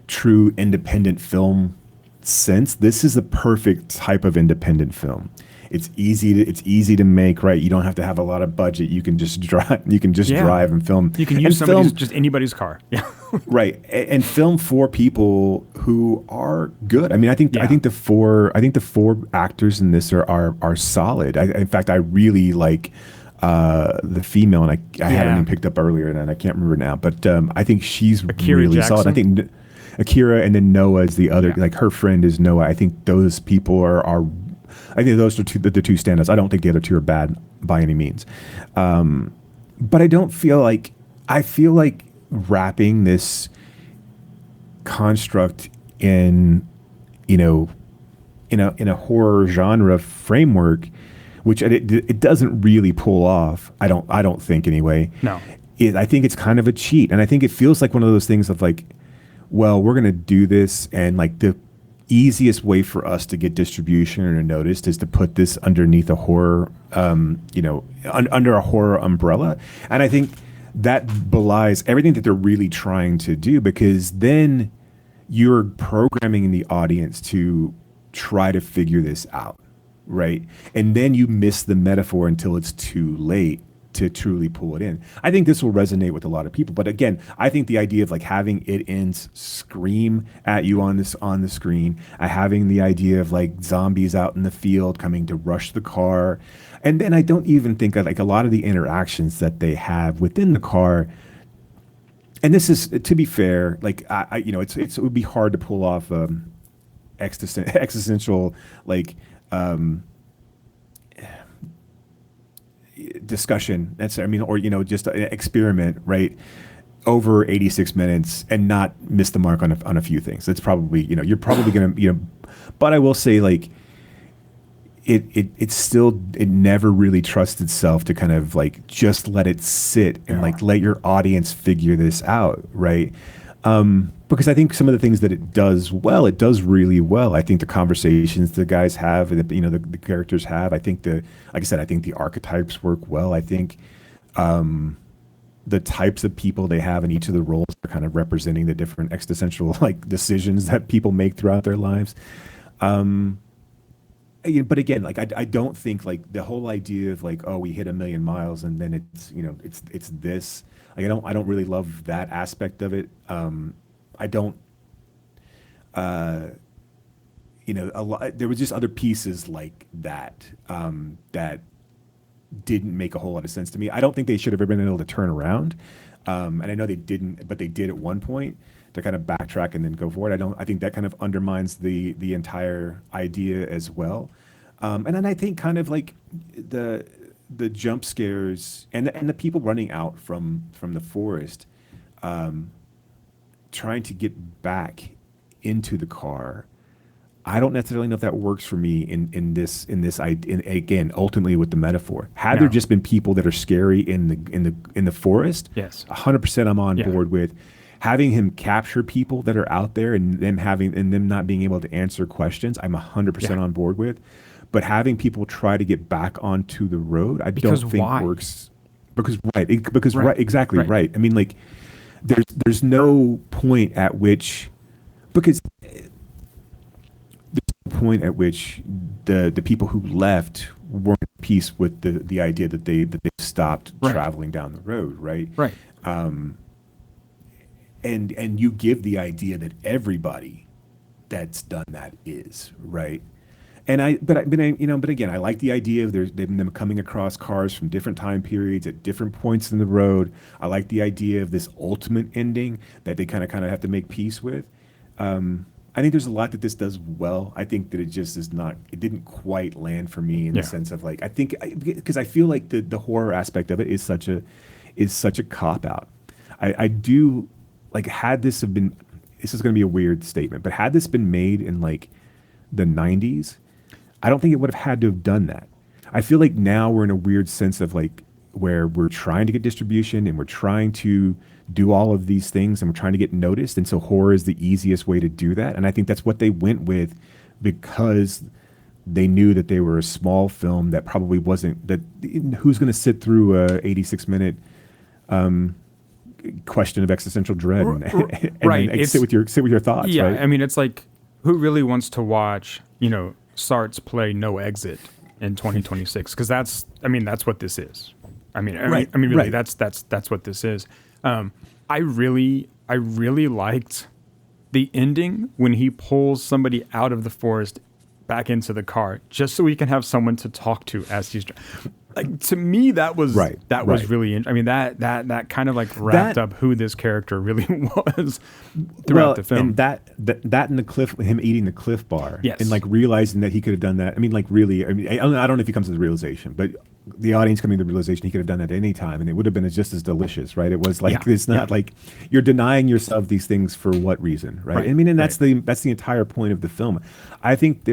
true independent film sense, this is the perfect type of independent film. It's easy to make, right? You don't have to have a lot of budget. You can just drive. You can just drive and film. You can use just anybody's car. Yeah. Right, and film for people who are good. I mean, I think the four actors in this are solid. In fact, I really like the female, and I had her name picked up earlier, and I can't remember now. But I think she's Akira really Jackson. solid. I think Akira, and then Noah is the other. Like her friend is Noah. I think those people are. I think those are the two standouts. I don't think the other two are bad by any means. But I don't feel like. I feel like wrapping this construct in a horror genre framework, which it doesn't really pull off. I don't think anyway. No. I think it's kind of a cheat, and I think it feels like one of those things of like, well, we're gonna do this, and like the easiest way for us to get distribution or noticed is to put this underneath a horror, under a horror umbrella, and I think that belies everything that they're really trying to do, because then you're programming the audience to try to figure this out, right? And then you miss the metaphor until it's too late to truly pull it in. I think this will resonate with a lot of people. But again, I think the idea of like having it ends scream at you on the screen, having the idea of like zombies out in the field coming to rush the car, and then I don't even think of like a lot of the interactions that they have within the car. And this is, to be fair, like it would be hard to pull off existential like discussion. Or just an experiment, right? Over 86 minutes and not miss the mark on a few things. It's probably, you're probably gonna, but I will say like it never really trusts itself to kind of like just let it sit and like let your audience figure this out, right? Because I think some of the things that it does well, it does really well. I think the conversations the guys have, the characters have. I think like I said, I think the archetypes work well. I think the types of people they have in each of the roles are kind of representing the different existential like decisions that people make throughout their lives. But again, like I don't think like the whole idea of like, oh, we hit 1,000,000 miles and then it's this. Like I don't really love that aspect of it. I don't. A lot. There was just other pieces like that that didn't make a whole lot of sense to me. I don't think they should have ever been able to turn around. And I know they didn't, but they did at one point to kind of backtrack and then go forward. I think that kind of undermines the entire idea as well. And then I think kind of like the jump scares and the people running out from the forest, trying to get back into the car. I don't necessarily know if that works for me in this again, ultimately with the metaphor. Had there just been people that are scary in the forest, yes, 100% I'm on board with having him capture people that are out there and them not being able to answer questions. I'm 100% on board with, but having people try to get back onto the road, I don't think works. Exactly right. I mean, like there's no point at which the people who left weren't at peace with the idea that they stopped traveling down the road, right? Right. And you give the idea that everybody that's done that is right. But again, I like the idea of them coming across cars from different time periods at different points in the road. I like the idea of this ultimate ending that they kind of have to make peace with. I think there's a lot that this does well. I think that it just is not. It didn't quite land for me in the sense of like because I feel like the horror aspect of it is such a cop out. I do like had this have been. This is going to be a weird statement, but had this been made in like the 90s, I don't think it would have had to have done that. I feel like now we're in a weird sense of like where we're trying to get distribution and we're trying to do all of these things and we're trying to get noticed. And so horror is the easiest way to do that. And I think that's what they went with because they knew that they were a small film that probably wasn't that who's going to sit through a 86-minute question of existential dread and sit with your thoughts. Yeah. Right? I mean, it's like, who really wants to watch, Sartre's play No Exit in 2026? Because that's what this is. Really, that's what this is. I really liked the ending when he pulls somebody out of the forest back into the car, just so he can have someone to talk to as he's like. To me, that was was really. That kind of like wrapped up who this character really was throughout the film. And that and the cliff, him eating the Cliff Bar, yes, and like realizing that he could have done that. I don't know if he comes to the realization, but the audience coming to the realization he could have done that at any time, and it would have been just as delicious, right? It was like it's not like you're denying yourself these things for what reason, right? And that's the entire point of the film. I think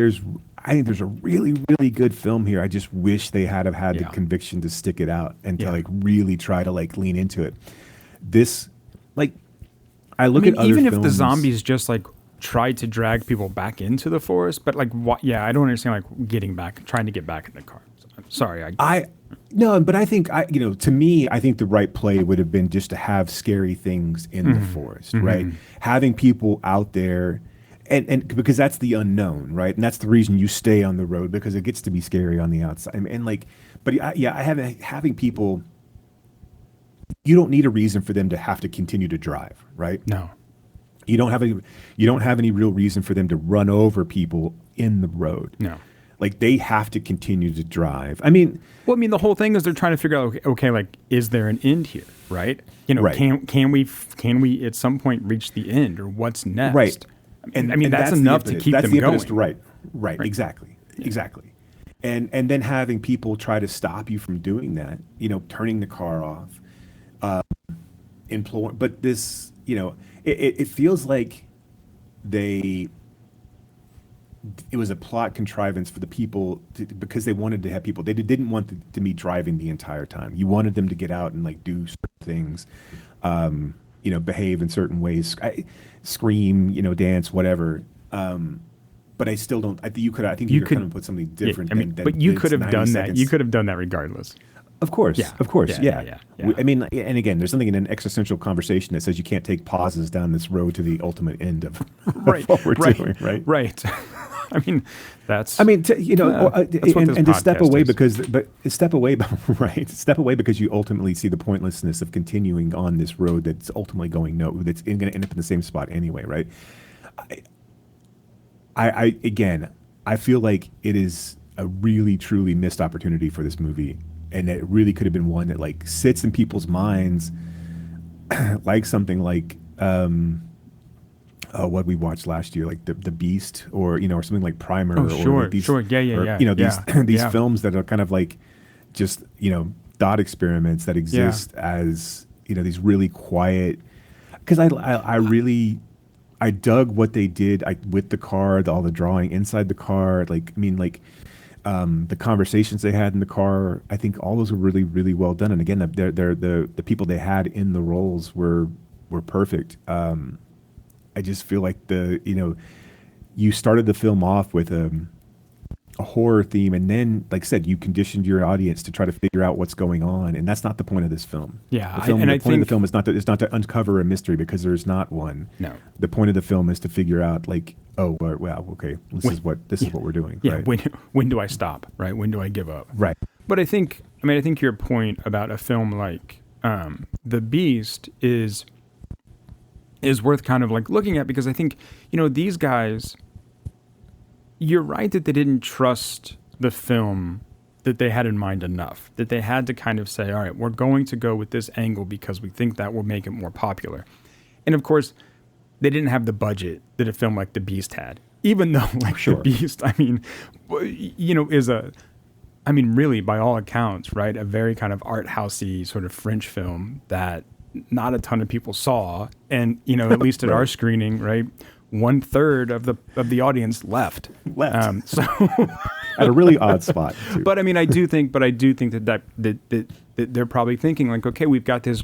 I think there's a really, really good film here. I just wish they had have had the Yeah. conviction to stick it out and to Yeah. like really try to like lean into it. This, like, I I look mean, at other even if the films- zombies just like tried to drag people back into the forest, but like, what? Yeah, I don't understand like trying to get back in the car. Sorry, No, but I think to me, I think the right play would have been just to have scary things in the forest, right? Having people out there, and because that's the unknown, right? And that's the reason you stay on the road, because it gets to be scary on the outside. And like, but I have having people. You don't need a reason for them to have to continue to drive, right? no. You don't have any real reason for them to run over people in the road. No. Like, they have to continue to drive. I mean, Well, I mean, the whole thing is they're trying to figure out, okay, like, is there an end here, right? Right. Can we at some point reach the end, or what's next? right. And I mean, that's the enough to impetus. keep That's them the going. impetus to right. Exactly. And then having people try to stop you from doing that, turning the car off, implore. But this, it feels like it was a plot contrivance for the people because they wanted to have people. They didn't want to be driving the entire time. You wanted them to get out and like do certain things, behave in certain ways, scream, dance, whatever. But I still don't. I think you could have come and put something different. But you could have 90 done that. seconds. You could have done that regardless. Of course, Yeah. of course, Yeah, yeah. yeah. I mean, and again, there's something in an existential conversation that says you can't take pauses down this road to the ultimate end of what we're doing, right? Right. I mean, that's. I mean, that's what this and to step podcast away is. step away, right? Step away because you ultimately see the pointlessness of continuing on this road that's ultimately going that's going to end up in the same spot anyway, right? I feel like it is a really truly missed opportunity for this movie, and it really could have been one that like sits in people's minds, like something like what we watched last year, like the Beast, or or something like Primer. Oh, sure, or like these, sure, yeah. These Yeah. films that are kind of like just thought experiments that exist as these really quiet. Because I dug what they did with the car, all the drawing inside the car. The conversations they had in the car. I think all those were really, really well done. And again, the people they had in the roles were perfect. I just feel like you started the film off with a horror theme, and then, like I said, you conditioned your audience to try to figure out what's going on, and that's not the point of this film. Yeah, the point of the film is not to uncover a mystery, because there's not one. No. The point of the film is to figure out, like, oh, wow, okay, this is what we're doing. Yeah. Right? When do I stop? Right. When do I give up? Right. But I think your point about a film like The Beast is worth kind of like looking at, because I think, these guys, you're right that they didn't trust the film that they had in mind enough, that they had to kind of say, all right, we're going to go with this angle because we think that will make it more popular. And of course, they didn't have the budget that a film like The Beast had, even though The Beast, really, by all accounts, right, a very kind of art housey sort of French film that not a ton of people saw, and at least at our screening, right, 1/3 of the audience left. So at a really odd spot, too. But I do think that they're probably thinking like, okay, we've got this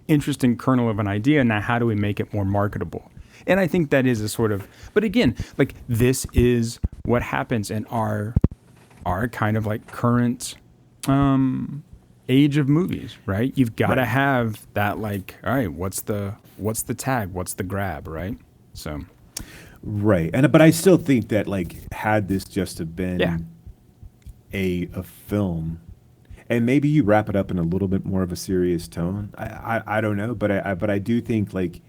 interesting kernel of an idea, now how do we make it more marketable? And I think that is a sort of, but again, like, this is what happens in our kind of like current age of movies, right? You've got to have that, like, all right, what's the tag, what's the grab, right? So, right, but I still think that, like, had this just have been a film, and maybe you wrap it up in a little bit more of a serious tone. I don't know, but I do think, like,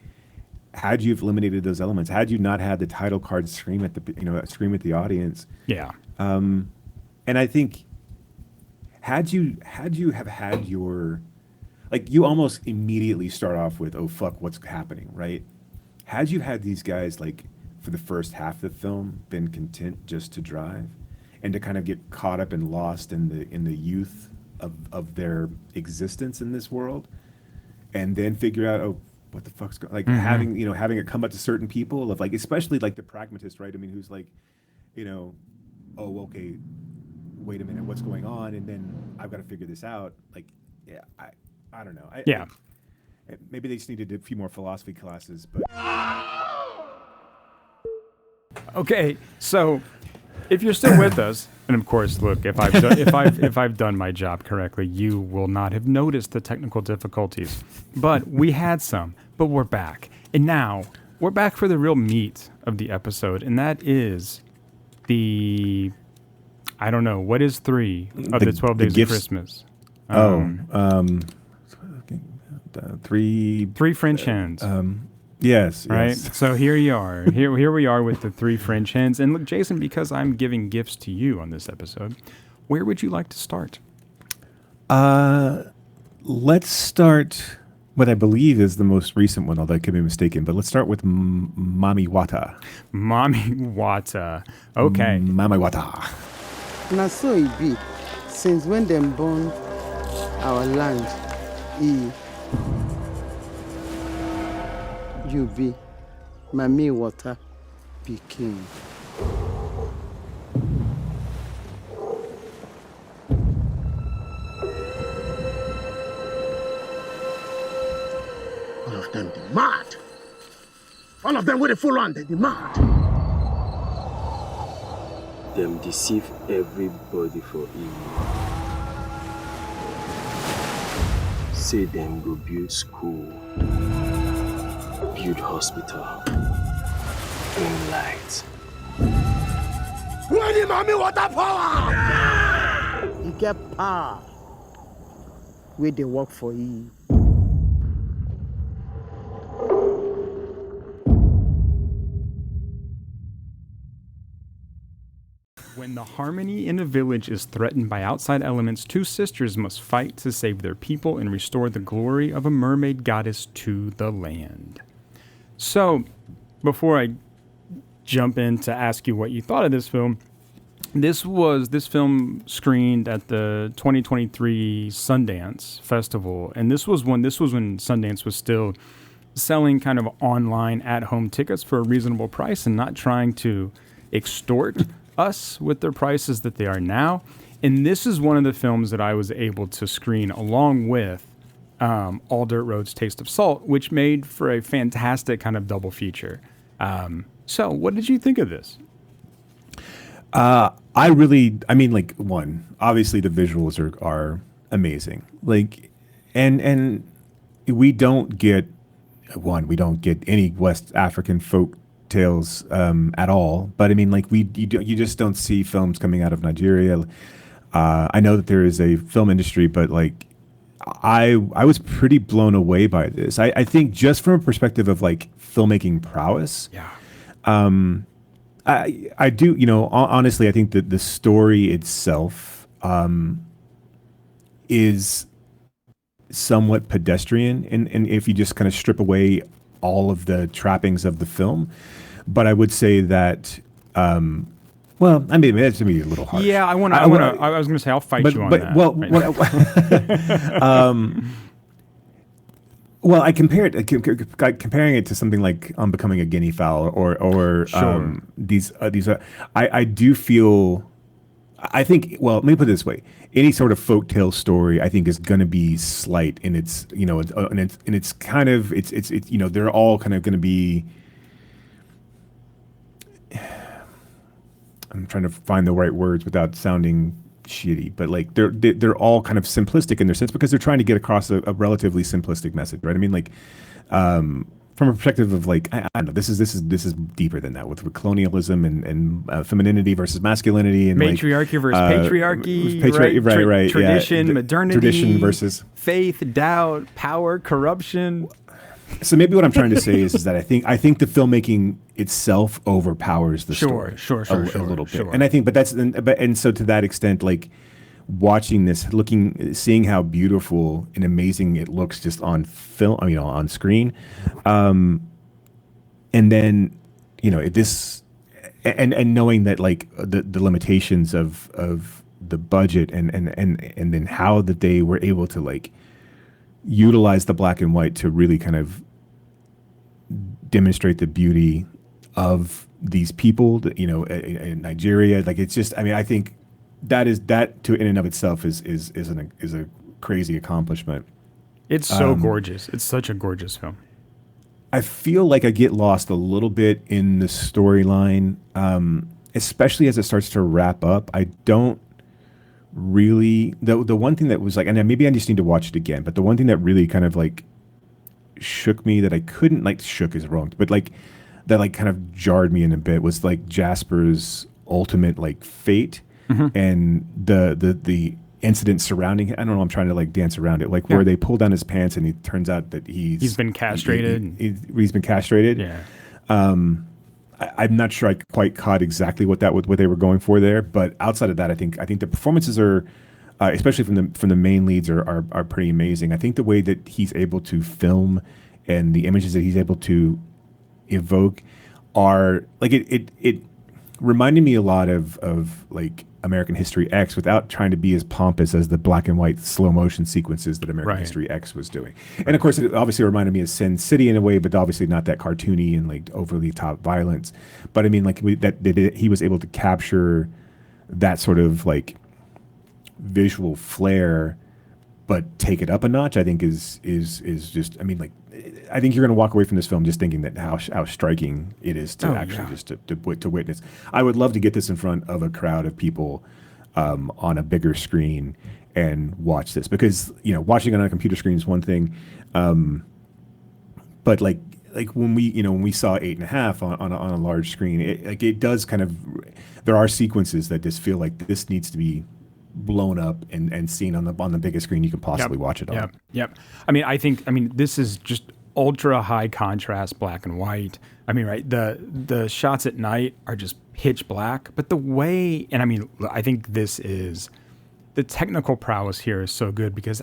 had you eliminated those elements, had you not had the title card scream at the audience, and I think had you have had your, like, you almost immediately start off with, oh fuck, what's happening, right? Had you had these guys, like, for the first half of the film, been content just to drive and to kind of get caught up and lost in the youth of their existence in this world, and then figure out, oh, what the fuck's going, like, having it come up to certain people of, like, especially like the pragmatist, right? I mean, who's like, oh, okay, wait a minute, what's going on? And then I've got to figure this out. Like, yeah, I don't know. Yeah. Maybe they just needed a few more philosophy classes, but Okay, so if you're still with us, and of course, look, if I've done my job correctly, you will not have noticed the technical difficulties. But we had some, but we're back, and now we're back for the real meat of the episode, and that is the I don't know what is 3 of the 12 days of Christmas. Three French hens. Yes. Right. So here you are. Here we are with the 3 French hens. And look, Jason, because I'm giving gifts to you on this episode, where would you like to start? Let's start what I believe is the most recent one, although I could be mistaken. But let's start with Mami Wata. Mami Wata. Okay. Mami Wata. Na so it be. Since when them born our land, you be Mami Wata Peking. All of them they mad. All of them with a full on, they mad. Them deceive everybody for evil. Say them go build school, build hospital, bring light. Where the Mami Wata power? You get power where they work for you. When the harmony in a village is threatened by outside elements, 2 sisters must fight to save their people and restore the glory of a mermaid goddess to the land. So, before I jump in to ask you what you thought of this film, this film screened at the 2023 Sundance Festival, and this was when Sundance was still selling kind of online at-home tickets for a reasonable price and not trying to extort us with their prices that they are now. And this is one of the films that I was able to screen along with All Dirt Road's Taste of Salt, which made for a fantastic kind of double feature. So what did you think of this? One, obviously the visuals are amazing. Like, and we don't get any West African folk tales at all, but I mean, like, you just don't see films coming out of Nigeria. I know that there is a film industry, but like I was pretty blown away by this. I think just from a perspective of like filmmaking prowess. Yeah. I do, honestly, I think that the story itself is somewhat pedestrian, and if you just kind of strip away all of the trappings of the film. But I would say that, that's gonna be a little harsh. Yeah, I was going to say I'll fight you on that. Well, I comparing it to something like Becoming a Guinea Fowl or Sure. I do feel. I think, well, let me put it this way: any sort of folktale story, I think, is going to be slight in its, they're all kind of going to be. I'm trying to find the right words without sounding shitty, but like they're all kind of simplistic in their sense because they're trying to get across a relatively simplistic message, right? I mean, like, from a perspective of like, I don't know, this is deeper than that with colonialism and femininity versus masculinity and matriarchy versus patriarchy, right, tradition, yeah, modernity, tradition versus faith, doubt, power, corruption. So maybe what I'm trying to say is that I think the filmmaking itself overpowers the story a little bit, and I think, and so to that extent, like watching this, seeing how beautiful and amazing it looks just on film, on screen, and then this, and knowing that like the limitations of the budget and then how that they were able to like utilize the black and white to really kind of demonstrate the beauty of these people, in Nigeria. Like, it's just, I mean, I think that to in and of itself is a crazy accomplishment. It's so gorgeous. It's such a gorgeous film. I feel like I get lost a little bit in the storyline, especially as it starts to wrap up. I don't really, the one thing that was like, and then maybe I just need to watch it again, but the one thing that really kind of like shook me, that I couldn't, like, shook is wrong, but like that like kind of jarred me in a bit, was like Jasper's ultimate like fate, and the incident surrounding it. I don't know, I'm trying to like dance around it, like where they pull down his pants and it turns out that he's been castrated. He's been castrated. Yeah. I'm not sure I quite caught exactly what they were going for there, but outside of that, I think the performances are, especially from the main leads, are pretty amazing. I think the way that he's able to film and the images that he's able to evoke are like it reminded me a lot of like American History X, without trying to be as pompous as the black and white slow motion sequences that American History X was doing. And of course, it obviously reminded me of Sin City in a way, but obviously not that cartoony and like overly top violence. But I mean, like he was able to capture that sort of like visual flair, but take it up a notch. I think is just, I mean, like, I think you're going to walk away from this film just thinking that how striking it is to just to witness. I would love to get this in front of a crowd of people on a bigger screen and watch this, because watching it on a computer screen is one thing, but like when we saw 8.5 on a large screen, it does kind of, there are sequences that just feel like this needs to be blown up and seen on the biggest screen you can possibly watch it on. Yep. I mean, this is just ultra high contrast black and white. I mean, right, the shots at night are just pitch black, but the way, and I mean, I think this is, the technical prowess here is so good, because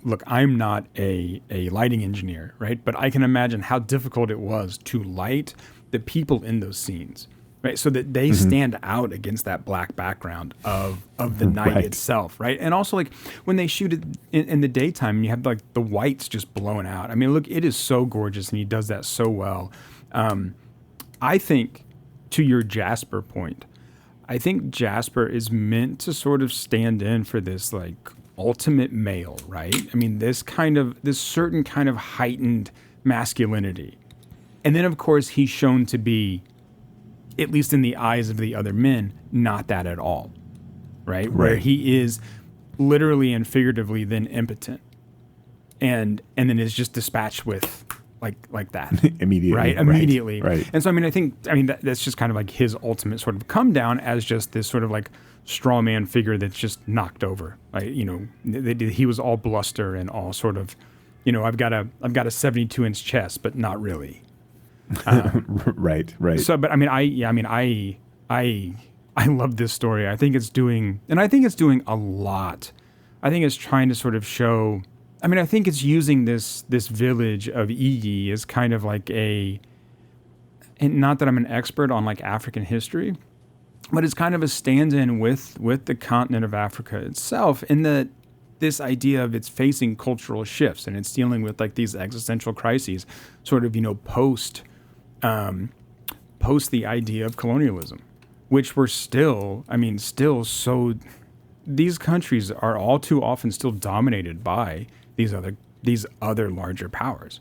look, I'm not a lighting engineer, right? But I can imagine how difficult it was to light the people in those scenes, right? So that they stand out against that black background of the night itself, right? And also, like, when they shoot it in the daytime, you have like the whites just blowing out. I mean, look, it is so gorgeous, and he does that so well. I think, to your Jasper point, I think Jasper is meant to sort of stand in for this like ultimate male, right? I mean, this certain kind of heightened masculinity. And then, of course, he's shown to be, at least in the eyes of the other men, not that at all, right? Where he is literally and figuratively then impotent, and then is just dispatched with like that immediately, right? Immediately, right? And so I think that's just kind of like his ultimate sort of come down as just this sort of like straw man figure that's just knocked over. Like, he was all bluster and all sort of, I've got a 72-inch chest, but not really. Right. So, but I love this story. I think it's doing a lot. I think it's trying to sort of show, I think it's using this village of Igi as kind of like and not that I'm an expert on like African history, but it's kind of a stand-in with the continent of Africa itself, in that this idea of it's facing cultural shifts, and it's dealing with like these existential crises, sort of, post the idea of colonialism, which we're still so, these countries are all too often still dominated by these other larger powers.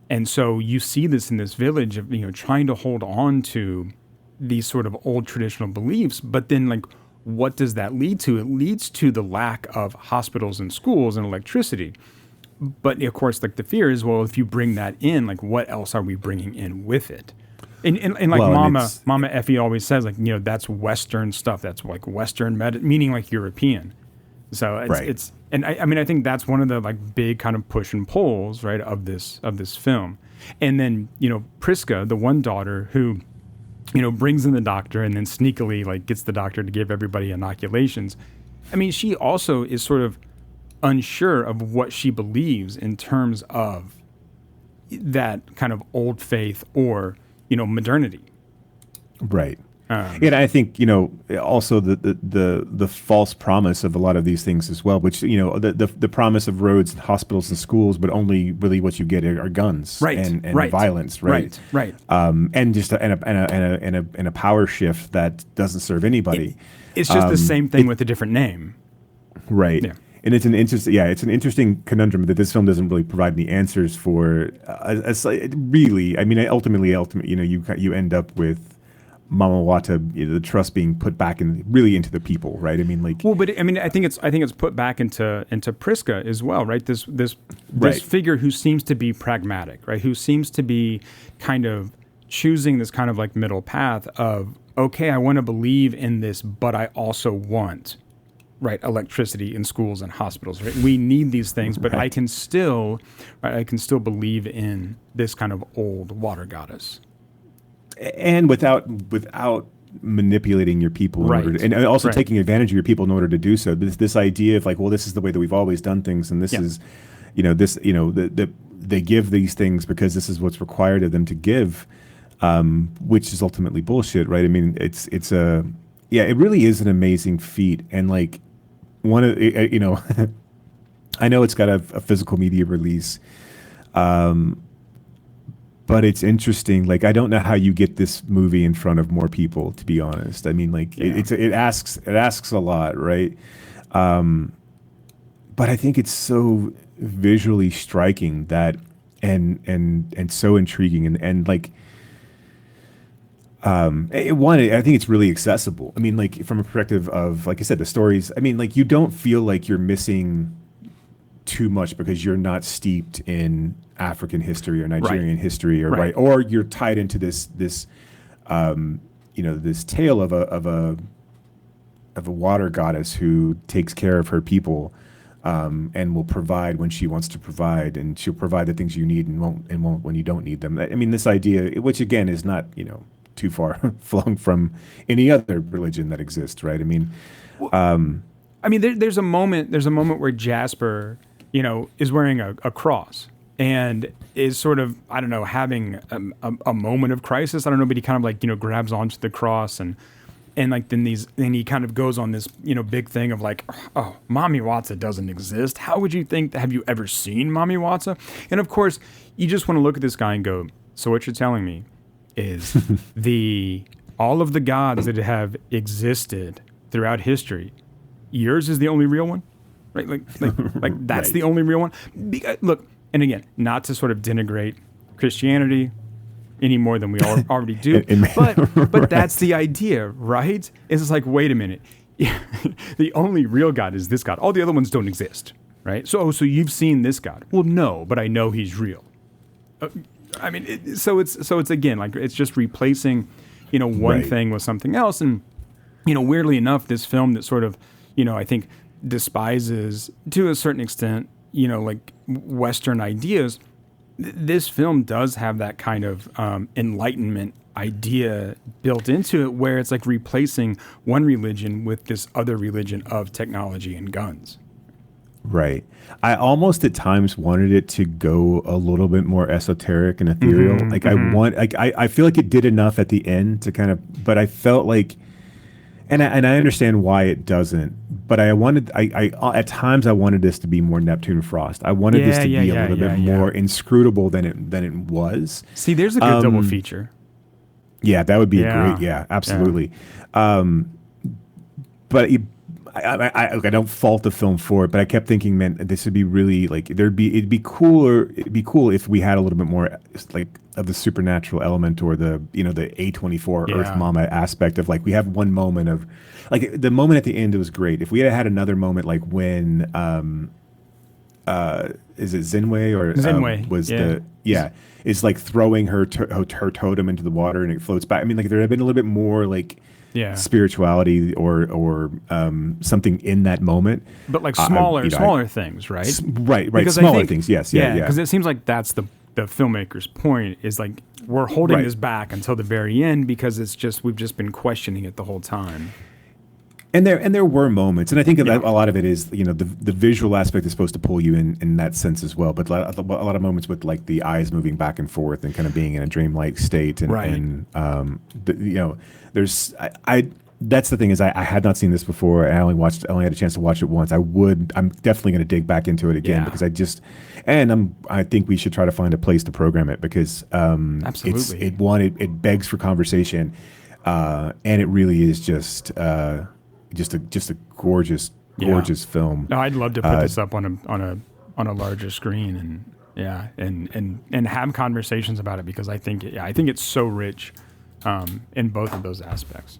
And so you see this in this village of, trying to hold on to these sort of old traditional beliefs, but then like, what does that lead to? It leads to the lack of hospitals and schools and electricity. But of course, like, the fear is, well, if you bring that in, like, what else are we bringing in with it? And like, well, Mama Effie always says, like, that's Western stuff. That's like Western meaning like European. So it's and I think that's one of the like big kind of push and pulls, right, of this film. And then, Priska, the one daughter who, brings in the doctor and then sneakily like gets the doctor to give everybody inoculations. She also is sort of unsure of what she believes in terms of that kind of old faith or, modernity. Right. And I think, also the false promise of a lot of these things as well, which, the promise of roads and hospitals and schools, but only really what you get are guns and violence, right? Right. And just a power shift that doesn't serve anybody. It's just the same thing with a different name. Right. Yeah. And it's an interesting conundrum that this film doesn't really provide any answers for. Really, I mean, ultimately, you end up with Mama Wata, the trust being put back into the people, right? I mean, I think it's put back into Priska as well, right? This figure who seems to be pragmatic, right? Who seems to be kind of choosing this kind of like middle path of, okay, I want to believe in this, but I also want, right, electricity in schools and hospitals, right? We need these things, but I can still believe in this kind of old water goddess. And without manipulating your people, and also taking advantage of your people in order to do so. This idea of like, well, this is the way that we've always done things, and this is, they give these things because this is what's required of them to give, which is ultimately bullshit, right? I mean, it really is an amazing feat, and like one of I know it's got a physical media release. But it's interesting. Like, I don't know how you get this movie in front of more people, to be honest. I mean, like, it asks a lot, right? But I think it's so visually striking that and so intriguing and like I think it's really accessible. I mean, like, from a perspective of, like I said, the stories. I mean, like, you don't feel like you're missing too much because you're not steeped in African history or Nigerian history, or you're tied into this tale of a water goddess who takes care of her people, and will provide when she wants to provide, and she'll provide the things you need and won't when you don't need them. I mean, this idea, which again is not too far flung from any other religion that exists, right? I mean, there's a moment where Jasper, is wearing a cross and is sort of, I don't know, having a moment of crisis. I don't know, but he kind of like, grabs onto the cross and like then he kind of goes on this, big thing of like, oh, Mami Wata doesn't exist. How would you think, have you ever seen Mami Wata? And of course, you just want to look at this guy and go, so what you're telling me is all of the gods that have existed throughout history, yours is the only real one? Right, like that's the only real one. Look, and again, not to sort of denigrate Christianity any more than we already do, but that's the idea, right? It's like, wait a minute, the only real God is this God. All the other ones don't exist, right? So you've seen this God? Well, no, but I know He's real. So it's again like it's just replacing, one thing with something else, and weirdly enough, this film that sort of, I think, despises to a certain extent, like Western ideas, this film does have that kind of Enlightenment idea built into it, where it's like replacing one religion with this other religion of technology and guns. Right. I almost at times wanted it to go a little bit more esoteric and ethereal. I feel like it did enough at the end to kind of, but I felt like, and I understand why it doesn't, but I at times I wanted this to be more Neptune Frost. I wanted this to be a little bit more inscrutable than it was. See, there's a good double feature. Yeah, that would be great. Yeah, absolutely. But I don't fault the film for it, but I kept thinking, man, this would be really like it'd be cool if we had a little bit more like of the supernatural element, or the the A24 Earth Mama aspect of like, we have one moment of like the moment at the end. It was great. If we had another moment like when is it Zinwei or was is like throwing her totem into the water and it floats back. I mean, like there had been a little bit more like spirituality or something in that moment, but like smaller things, right? Right. Because smaller things, yes, because it seems like that's the filmmaker's point, is like we're holding this back until the very end because we've just been questioning it the whole time. And there were moments, and I think a lot of it is, you know, the visual aspect is supposed to pull you in that sense as well. But a lot of moments with like the eyes moving back and forth and kind of being in a dreamlike state, and you know, there's that's the thing is I had not seen this before, and I only had a chance to watch it once. I'm definitely going to dig back into it again because I think we should try to find a place to program it because Absolutely. It begs for conversation, and it really is just a gorgeous film. No, I'd love to put this up on a larger screen and have conversations about it because I think it's so rich in both of those aspects.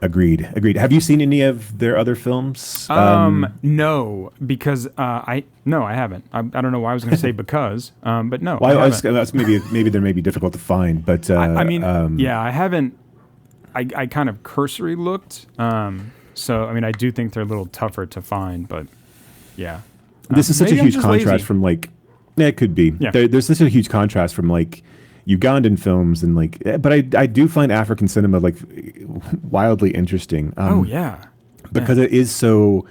Agreed. Have you seen any of their other films? No, because I haven't. I don't know why I was going to say because, but no. Well, that's maybe they may be difficult to find, but I mean, I haven't. I kind of cursory looked, so I mean, I do think they're a little tougher to find, but yeah. This is such a huge contrast lazy. from like. Yeah, it could be. Yeah. There's such a huge contrast from like Ugandan films and like, but I do find African cinema like wildly interesting. Because it is so.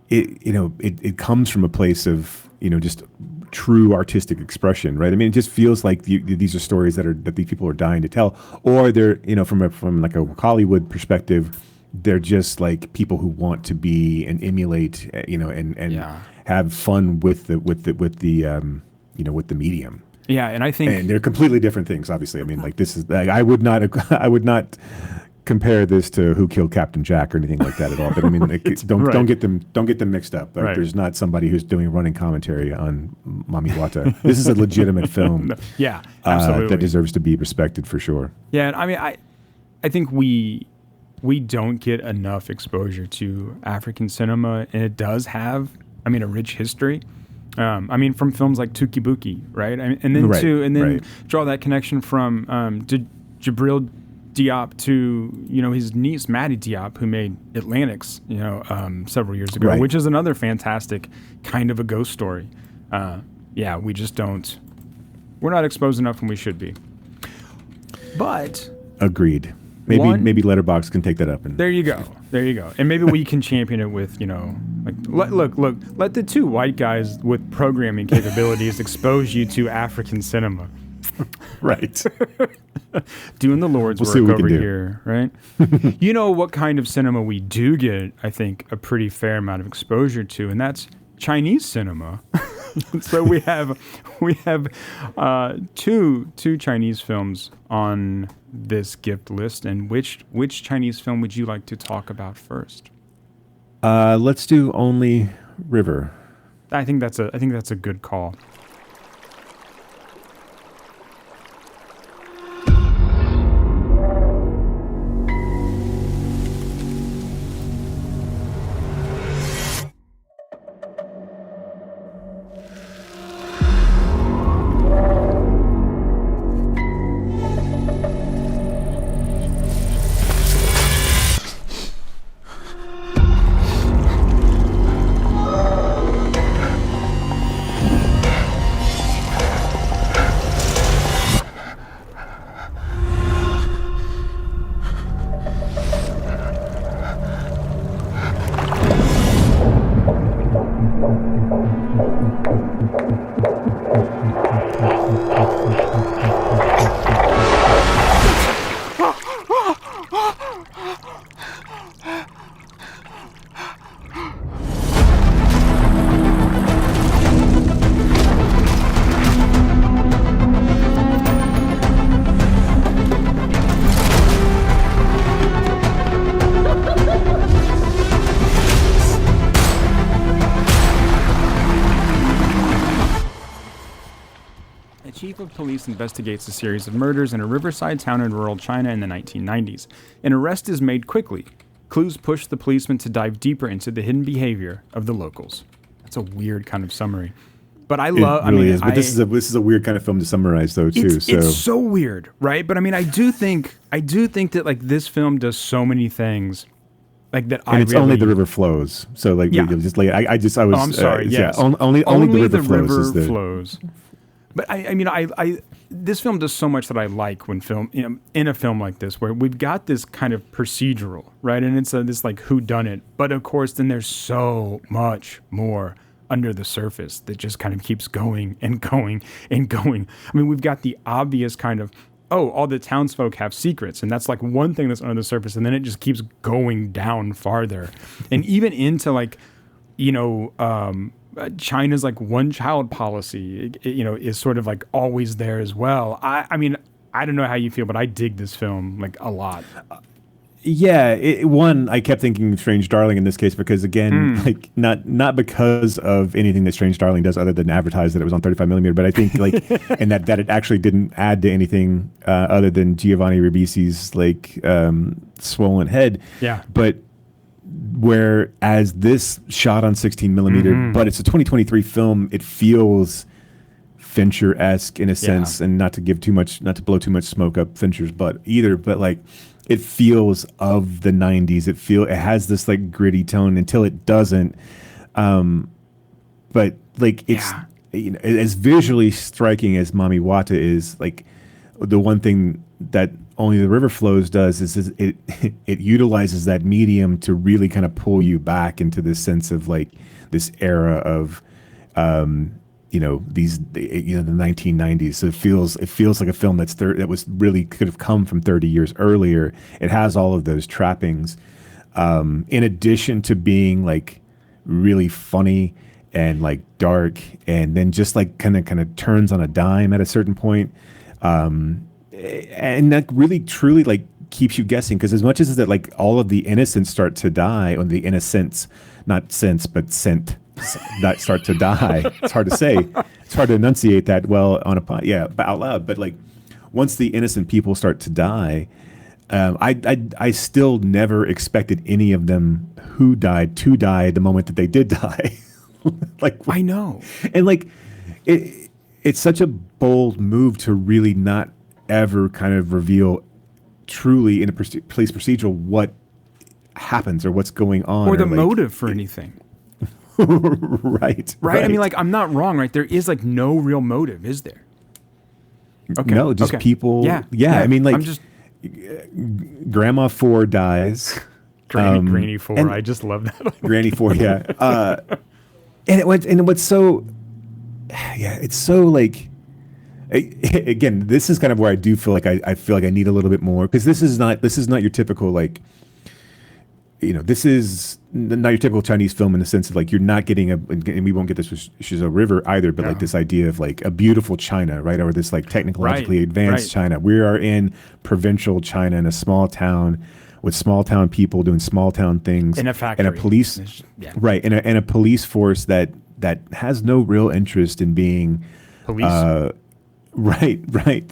It comes from a place of, you know, just true artistic expression, right? I mean, it just feels like these are stories that these people are dying to tell, or they're, you know, from like a Hollywood perspective, they're just like people who want to be and emulate, you know, and have fun with the medium. Yeah, and I think, and they're completely different things. Obviously, I mean, like this is like I would not compare this to Who Killed Captain Jack or anything like that at all. But I mean, like, don't get them mixed up. Like, there's not somebody who's doing running commentary on Mami Wata. This is a legitimate film. Yeah, absolutely. That deserves to be respected for sure. Yeah, and I mean, I think we don't get enough exposure to African cinema, and it does have, I mean, a rich history. I mean, from films like Tukibuki, right? And then draw that connection from Jabril Diop to, you know, his niece Maddie Diop, who made Atlantics, you know, several years ago, which is another fantastic kind of a ghost story. We just don't. We're not exposed enough when we should be. But agreed. Maybe Letterboxd can take that up. There you go. And maybe we can champion it with, you know, like, look, let the two white guys with programming capabilities expose you to African cinema. Right. Doing the Lord's work over here, right? You know what kind of cinema we do get, I think, a pretty fair amount of exposure to, and that's Chinese cinema. So we have two Chinese films on this gift list, and which Chinese film would you like to talk about first? Let's do Only River. I think that's a good call. Chief of police investigates a series of murders in a riverside town in rural China in the 1990s. An arrest is made quickly. Clues push the policeman to dive deeper into the hidden behavior of the locals. That's a weird kind of summary. But I love. It really is. But this is a weird kind of film to summarize, though, too. It's so weird, right? But I mean, I do think that like this film does so many things, like that. And it's only the river flows. So like, just like I was. Oh, I'm sorry. Yes. Only the river flows. Flows. But I mean, I this film does so much that I like when in a film like this, where we've got this kind of procedural, right? And it's this like whodunit, but of course, then there's so much more under the surface that just kind of keeps going and going and going. I mean, we've got the obvious kind of, all the townsfolk have secrets, and that's like one thing that's under the surface, and then it just keeps going down farther, and even into like, China's like one-child policy, is sort of like always there as well. I mean, I don't know how you feel, but I dig this film like a lot. Yeah, I kept thinking Strange Darling in this case because again, like not because of anything that Strange Darling does other than advertise that it was on 35 millimeter, but I think like, and that it actually didn't add to anything other than Giovanni Ribisi's like swollen head. Yeah, but whereas this shot on 16 millimeter, but it's a 2023 film, it feels Fincher-esque in a sense, and not to blow too much smoke up Fincher's butt either, but like it feels of the 90s. It has this like gritty tone until it doesn't. But like it's as visually striking as Mami Wata is, like the one thing that Only the River Flows does is it utilizes that medium to really kind of pull you back into this sense of like this era of the 1990s. So it feels like a film that was really could have come from 30 years earlier. It has all of those trappings, in addition to being like really funny and like dark, and then just like kind of turns on a dime at a certain point, and that really truly like keeps you guessing, because as much as that like all of the innocents start to die, or the innocents, not sense but scent, that start to die. It's hard to say. It's hard to enunciate that well on out loud. But like once the innocent people start to die, I still never expected any of them who died to die the moment that they did die. Like I know, and like it's such a bold move to really not ever kind of reveal truly in a police procedural what happens or what's going on, or the motive for anything. Right. I mean, like, I'm not wrong, right? There is like no real motive, is there? Okay. No, just people. Yeah. I mean, like, I'm just Grandma 4 dies. Granny 4. I just love that. Granny 4. Yeah. And what's so, it's so like, again, this is kind of where I do feel like I feel like I need a little bit more, because this is not your typical like, this is not your typical Chinese film in the sense of like you're not getting and we won't get this with Suzhou River either, but like this idea of like a beautiful China, right? Or this like technologically advanced China. We are in provincial China in a small town with small town people doing small town things. In a factory. And a police, right. And a police force that has no real interest in being police. Right.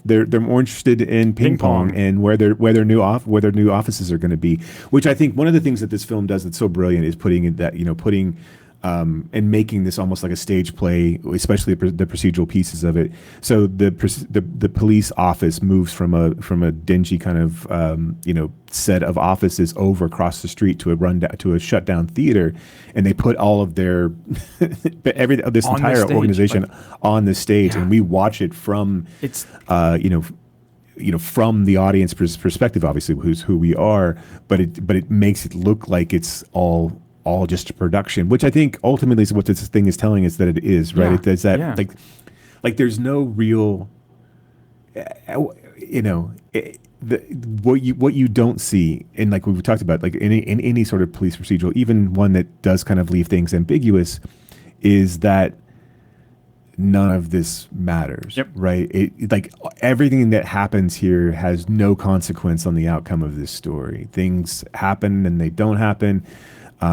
They're more interested in ping pong and where their new offices are going to be. Which I think one of the things that this film does that's so brilliant is putting and making this almost like a stage play, especially the procedural pieces of it. So the police office moves from a dingy kind of set of offices over across the street to a shut down theater, and they put all of their this entire organization on the stage, and we watch it from from the audience perspective, obviously who we are, but it makes it look like it's all just a production, which I think ultimately is what this thing is telling us that it is, right? It does that like there's no real, what you don't see, and like we've talked about, like in any sort of police procedural, even one that does kind of leave things ambiguous, is that none of this matters, right? It like everything that happens here has no consequence on the outcome of this story. Things happen and they don't happen.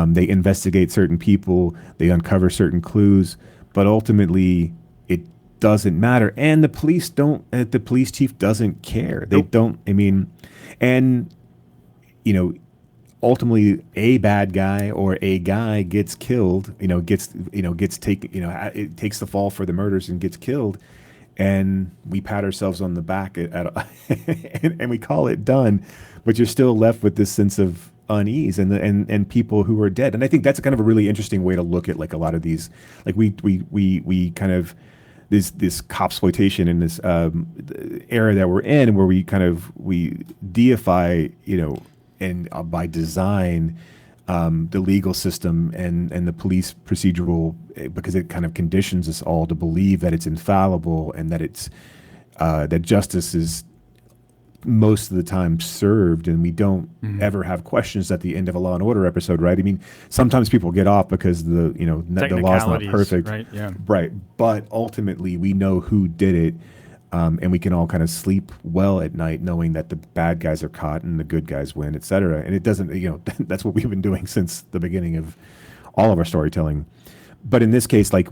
They investigate certain people, they uncover certain clues, but ultimately it doesn't matter. And the police don't. The police chief doesn't care. They don't. I mean, and ultimately a bad guy or a guy gets killed. Gets taken. It takes the fall for the murders and gets killed, and we pat ourselves on the back and we call it done. But you're still left with this sense of unease and people who are dead. And I think that's kind of a really interesting way to look at like a lot of these, like we kind of, this copsploitation and this era that we're in, where we deify, and by design, the legal system and the police procedural, because it kind of conditions us all to believe that it's infallible and that it's that justice is most of the time served, and we don't ever have questions at the end of a Law and Order episode, right? I mean, sometimes people get off because the law's not perfect, right? Yeah, right. But ultimately, we know who did it, and we can all kind of sleep well at night knowing that the bad guys are caught and the good guys win, et cetera. And it doesn't, that's what we've been doing since the beginning of all of our storytelling. But in this case, like,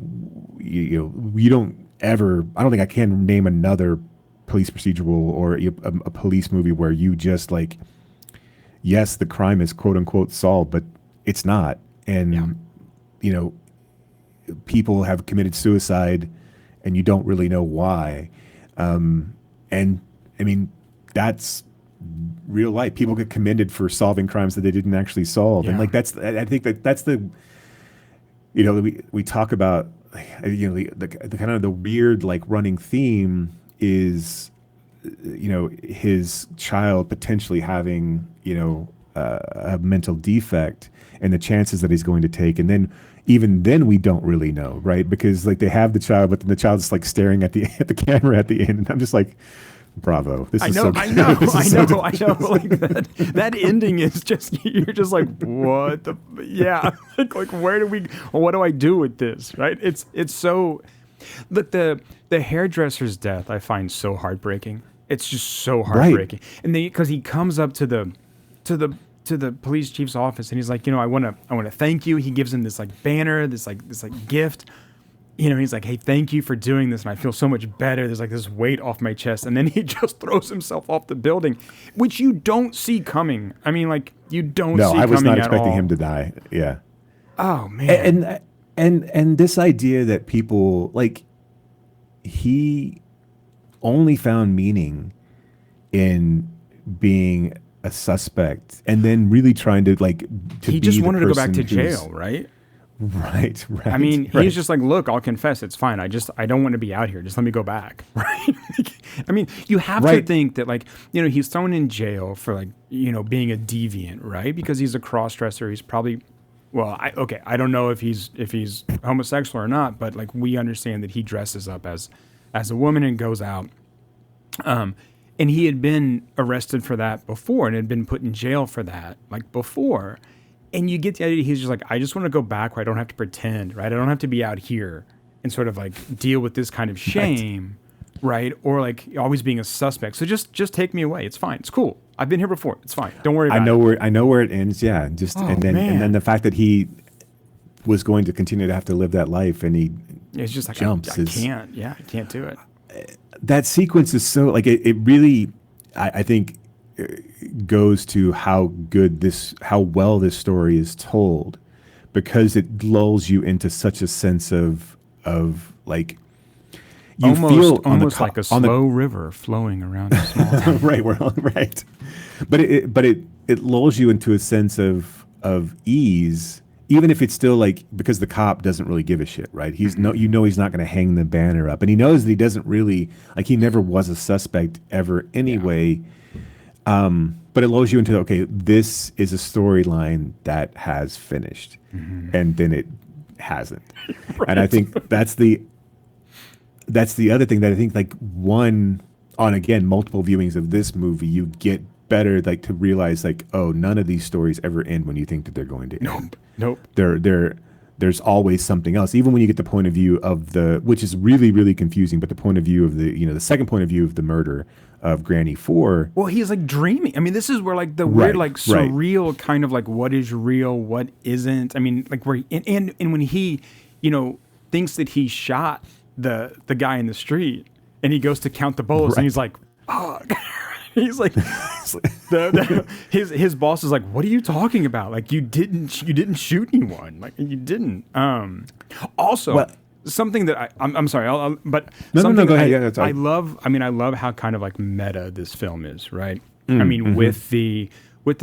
we don't ever. I don't think I can name another police procedural or a police movie where you just like, yes, the crime is quote unquote solved, but it's not. And, people have committed suicide and you don't really know why. And I mean, that's real life. People get commended for solving crimes that they didn't actually solve. And like, I think that's the, we talk about, the kind of the weird, like, running theme is, his child potentially having, a mental defect and the chances that he's going to take. And then even then we don't really know, right? Because like they have the child, but then the child's just like staring at the camera at the end. And I'm just like, bravo. This is so good. I know. Like that ending is just, you're just like, what the, yeah. like what do I do with this? Right. It's so, look, the hairdresser's death I find so heartbreaking. It's just so heartbreaking. Right. And because he comes up to the police chief's office and he's like, I want to thank you. He gives him this like banner, this gift. He's like, hey, thank you for doing this. And I feel so much better. There's like this weight off my chest. And then he just throws himself off the building, which you don't see coming. I mean, like, you don't see coming at all. No, I was not expecting him to die. Yeah. Oh, man. And this idea that people, like, he only found meaning in being a suspect and then really trying to, like, he just wanted to go back to jail, right? Right. I mean, he's just like, look, I'll confess, it's fine. I don't want to be out here. Just let me go back. Right. I mean, you have to think that, like, he's thrown in jail for, like, being a deviant, right? Because he's a cross-dresser. He's probably, well, I don't know if he's homosexual or not, but like, we understand that he dresses up as a woman and goes out. And he had been arrested for that before and had been put in jail for that, like, before. And you get the idea, he's just like, I just want to go back where I don't have to pretend, right? I don't have to be out here and sort of like deal with this kind of shame, right? Or like always being a suspect. So just take me away. It's fine. It's cool. I've been here before. It's fine. Don't worry about it. I know where it ends. Yeah. And then the fact that he was going to continue to have to live that life and it's just like, jumps. I can't do it. That sequence is so, like, it really, I think, goes to how well this story is told, because it lulls you into such a sense of like, you almost like a slow river flowing around a small town. right. But it lulls you into a sense of ease, even if it's still like, because the cop doesn't really give a shit, right? He's he's not going to hang the banner up, and he knows that he doesn't really, like, he never was a suspect ever anyway. But it lulls you into, okay, this is a storyline that has finished, and then it hasn't. Right. And I think that's the other thing that I think, like, on again multiple viewings of this movie, you get better, like, to realize, like, oh, none of these stories ever end when you think that they're going to end. Nope. There's always something else, even when you get the point of view of which is really, really confusing, but the point of view of the second point of view of the murder of Granny 4. Well, he's like dreaming. I mean, this is where, like, the weird, like, surreal kind of like, what is real, what isn't. I mean, like, where and when he, thinks that he shot the guy in the street, and he goes to count the bullets, and he's like, oh. He's like, his boss is like, what are you talking about? Like, you didn't shoot anyone. Like, you didn't. Also, something that I'm sorry, No, go ahead. Yeah, that's I love how kind of like meta this film is, right? I mean, with the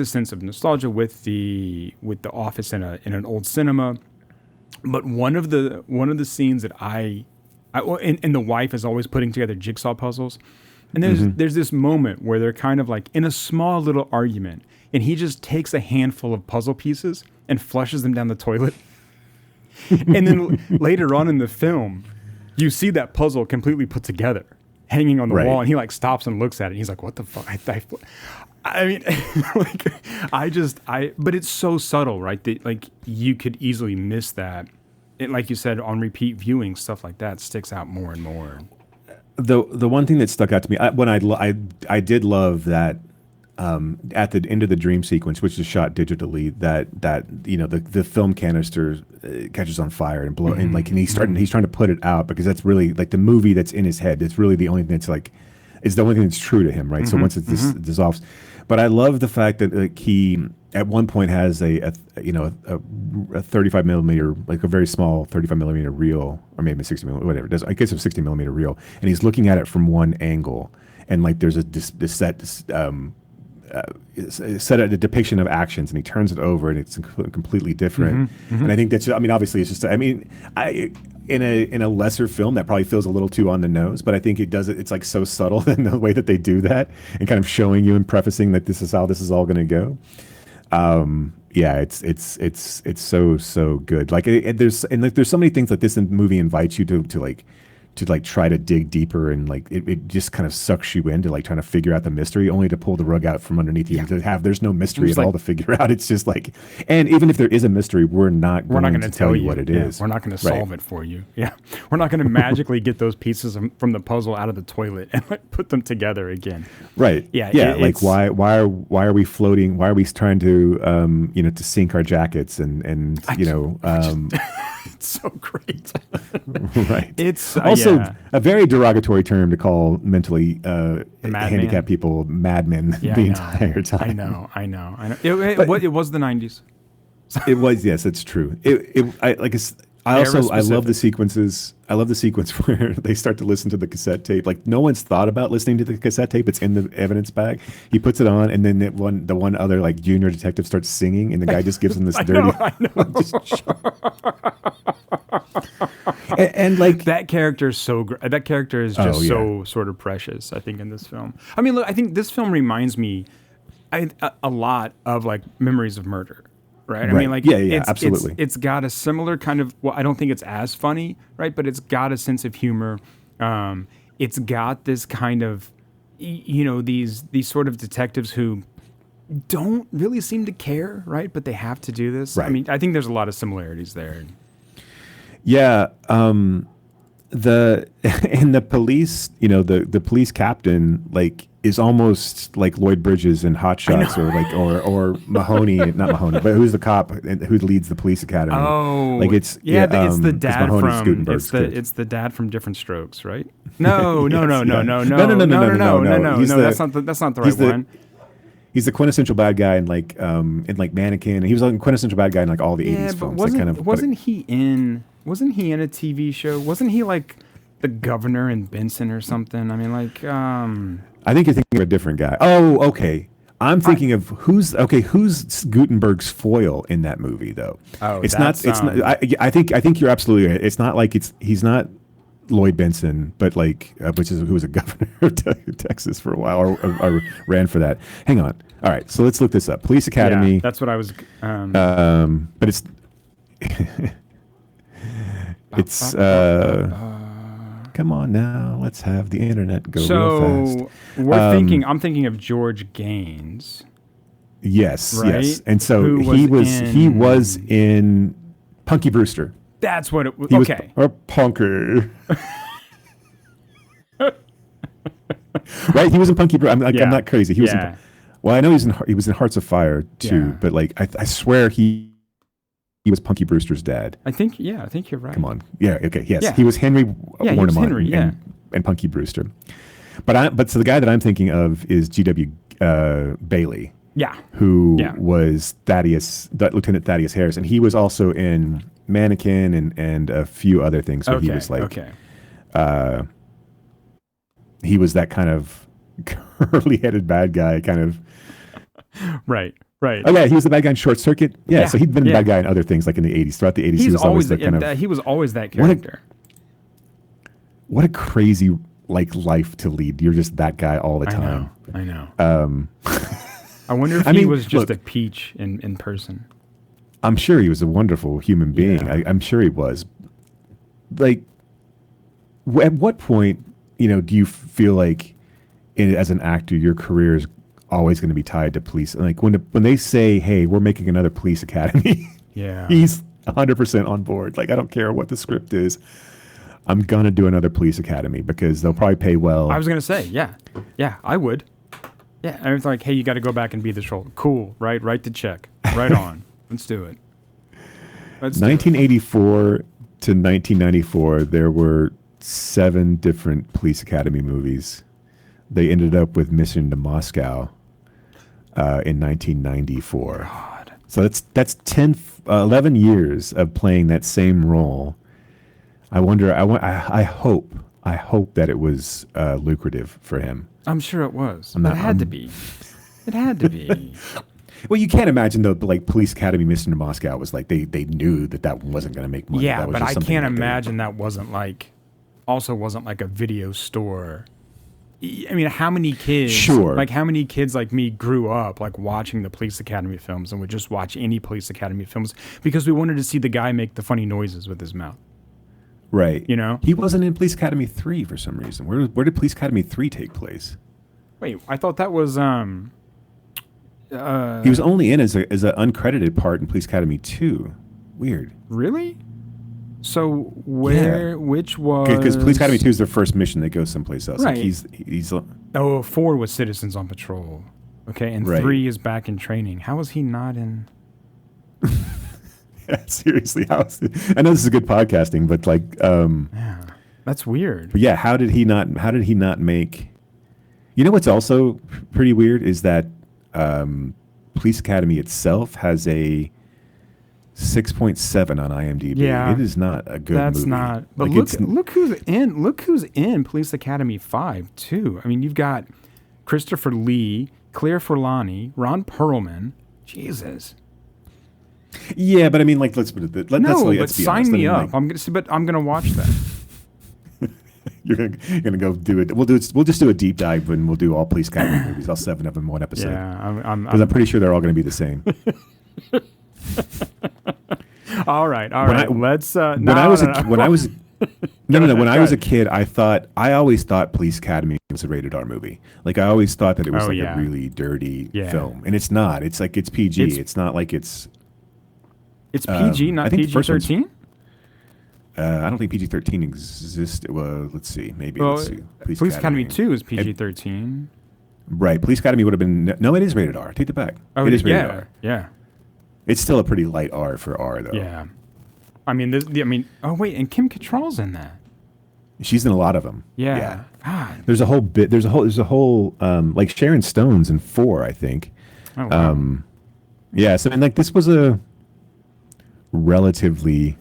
sense of nostalgia, with the office in an old cinema. But one of the scenes that I And the wife is always putting together jigsaw puzzles. And there's this moment where they're kind of like in a small little argument, and he just takes a handful of puzzle pieces and flushes them down the toilet. And then later on in the film, you see that puzzle completely put together, hanging on the wall, and he like stops and looks at it. And he's like, "What the fuck?" I mean, but it's so subtle, right? That like you could easily miss that. It, like you said, on repeat viewing, stuff like that sticks out more and more. The one thing that stuck out to me when I did love that at the end of the dream sequence, which is shot digitally, that the film canister catches on fire and and he's trying to put it out, because that's really like the movie that's in his head. It's really the only thing that's like, it's the only thing that's true to him, right? So once it dissolves, but I love the fact that like he at one point has a 35 millimeter, like a very small 35 millimeter reel, or maybe 60 millimeter, whatever it does. I guess a 60 millimeter reel, and he's looking at it from one angle, and like there's a depiction of actions, and he turns it over, and it's completely different. And I think that's, I mean, obviously it's just, I mean, in a lesser film that probably feels a little too on the nose, but I think it does it. It's like so subtle in the way that they do that, and kind of showing you and prefacing that this is how this is all going to go. Yeah, it's so good. Like there's so many things that this movie invites you to try to dig deeper, and like it just kind of sucks you into like trying to figure out the mystery, only to pull the rug out from underneath you. There's no mystery at all to figure out. It's just like, and even if there is a mystery, we're not going to tell you what it is. We're not going to solve it for you. Yeah, we're not going to magically get those pieces from the puzzle out of the toilet and like put them together again. Right. Yeah. Like why are we floating? Why are we trying to to sink our jackets and It's so great. Right. It's also a very derogatory term to call mentally handicapped people madmen the entire time. I know. It was the 90s. It was, yes, it's true. I love the sequences. I love the sequence where they start to listen to the cassette tape. Like no one's thought about listening to the cassette tape. It's in the evidence bag. He puts it on, and then the one other like junior detective starts singing, and the guy just gives him this dirty. I know. and like that character is so great. That character is just so sort of precious, I think, in this film. I mean, look, I think this film reminds me a lot of like Memories of Murder. Right. I mean, like, absolutely. It's got a similar kind of, well, I don't think it's as funny, right? But it's got a sense of humor. It's got this kind of, these sort of detectives who don't really seem to care, right? But they have to do this. Right. I mean, I think there's a lot of similarities there. Yeah. The police, the police captain, like, is almost like Lloyd Bridges in Hot Shots, or Mahoney, not Mahoney, but who's the cop who leads the police academy? Oh, like it's the dad from it's the dad from Different Strokes, right? No. That's not the right one. He's the quintessential bad guy in Mannequin, and he was like quintessential bad guy in like all the 80s films. Wasn't he in a TV show? Wasn't he like the governor in Benson or something? I mean, like, I think you're thinking of a different guy. Oh, okay. I'm thinking of who's Gutenberg's foil in that movie though. Oh, it's not. I think you're absolutely right. It's not like he's not Lloyd Benson, but like who was a governor of Texas for a while or ran for that. Hang on. All right, so let's look this up. Police Academy. Yeah, that's what I was. But it's it's. Come on now, let's have the internet go real fast. I'm thinking of George Gaines. Yes, right? yes. And so he was in Punky Brewster. That's what it was. Okay. Or Punker. Right? He was in Punky Brewster. I'm not crazy. He was well, I know he was in Hearts of Fire too, but like I swear he was Punky Brewster's dad. I think you're right. Come on. Yeah, okay. Yes. Yeah. He was Henry Warnemont and Punky Brewster. But so the guy that I'm thinking of is G.W. Bailey. Yeah. Who was Lieutenant Thaddeus Harris, and he was also in Mannequin and a few other things. So he was like he was that kind of curly-headed bad guy kind of. Right. Right. Oh yeah, he was the bad guy in Short Circuit. Yeah, so he'd been the bad guy in other things like in the 80s. Throughout the 80s, he was always that kind of. He was always that character. what a crazy like life to lead. You're just that guy all the time. I know. I wonder if he was just a peach in person. I'm sure he was a wonderful human being. Yeah. I'm sure he was. Like, at what point, do you feel like, as an actor, your career is always going to be tied to police? Like when they say, "Hey, we're making another police academy," he's 100% on board. Like, I don't care what the script is. I'm gonna do another police academy because they'll probably pay well. I was gonna say, yeah, I would. Yeah, I was like, hey, you got to go back and be this role. Cool, right? Write the check. Right on. Let's do it. 1984 to 1994, there were 7 different police academy movies. They ended up with Mission to Moscow in 1994. God. So that's 11 years of playing that same role. I wonder. I hope that it was lucrative for him. I'm sure it was. It had to be. It had to be. Well, you can't imagine though. Like Police Academy, Mission to Moscow was like they knew that wasn't going to make money. Yeah, that was but just I something can't that imagine that wasn't like a video store. I mean, how many kids? Sure. Like how many kids like me grew up like watching the Police Academy films and would just watch any Police Academy films because we wanted to see the guy make the funny noises with his mouth. Right. He wasn't in Police Academy 3 for some reason. Where did Police Academy 3 take place? Wait, I thought that was he was only in as an uncredited part in Police Academy 2. Weird. Really? So which was because Police Academy 2 is their first mission. They go someplace else. Right. Like he's 4 was Citizens on Patrol. Okay, and 3 is Back in Training. How was he not in? Yeah, seriously, I know this is good podcasting, but like, yeah, that's weird. But yeah, how did he not make? What's also pretty weird is that Police Academy itself has a 6.7 on IMDb. Yeah, it is not a good movie. That's not. But like look who's in. Look who's in Police Academy 5 too. I mean, you've got Christopher Lee, Claire Forlani, Ron Perlman. Jesus. Yeah, but I mean, like, let's put it. Let's be sign honest. me up. Like, I'm gonna watch that. You're gonna go do it. We'll just do a deep dive and we'll do all Police Academy movies, all 7 of them in one episode. Yeah, I'm pretty sure they're all going to be the same. all right. Let's. When I was a kid, I always thought Police Academy was a rated R movie. Like I always thought that it was a really dirty film, and it's not. It's like it's PG. It's not like it's. It's PG, not PG-13? I don't think PG-13 exists. Well, let's see. Maybe. Well, let's see. Police Academy 2 is PG-13. Right. Police Academy would have been... No, it is rated R. Take it back. Oh, it is rated R. Yeah. It's still a pretty light R for R, though. Yeah. I mean, oh, wait, and Kim Cattrall's in that. She's in a lot of them. Yeah. God. There's a whole bit... There's a whole... like, Sharon Stone's in 4, I think. Oh, wow. Yeah, so, like, this was a... relatively,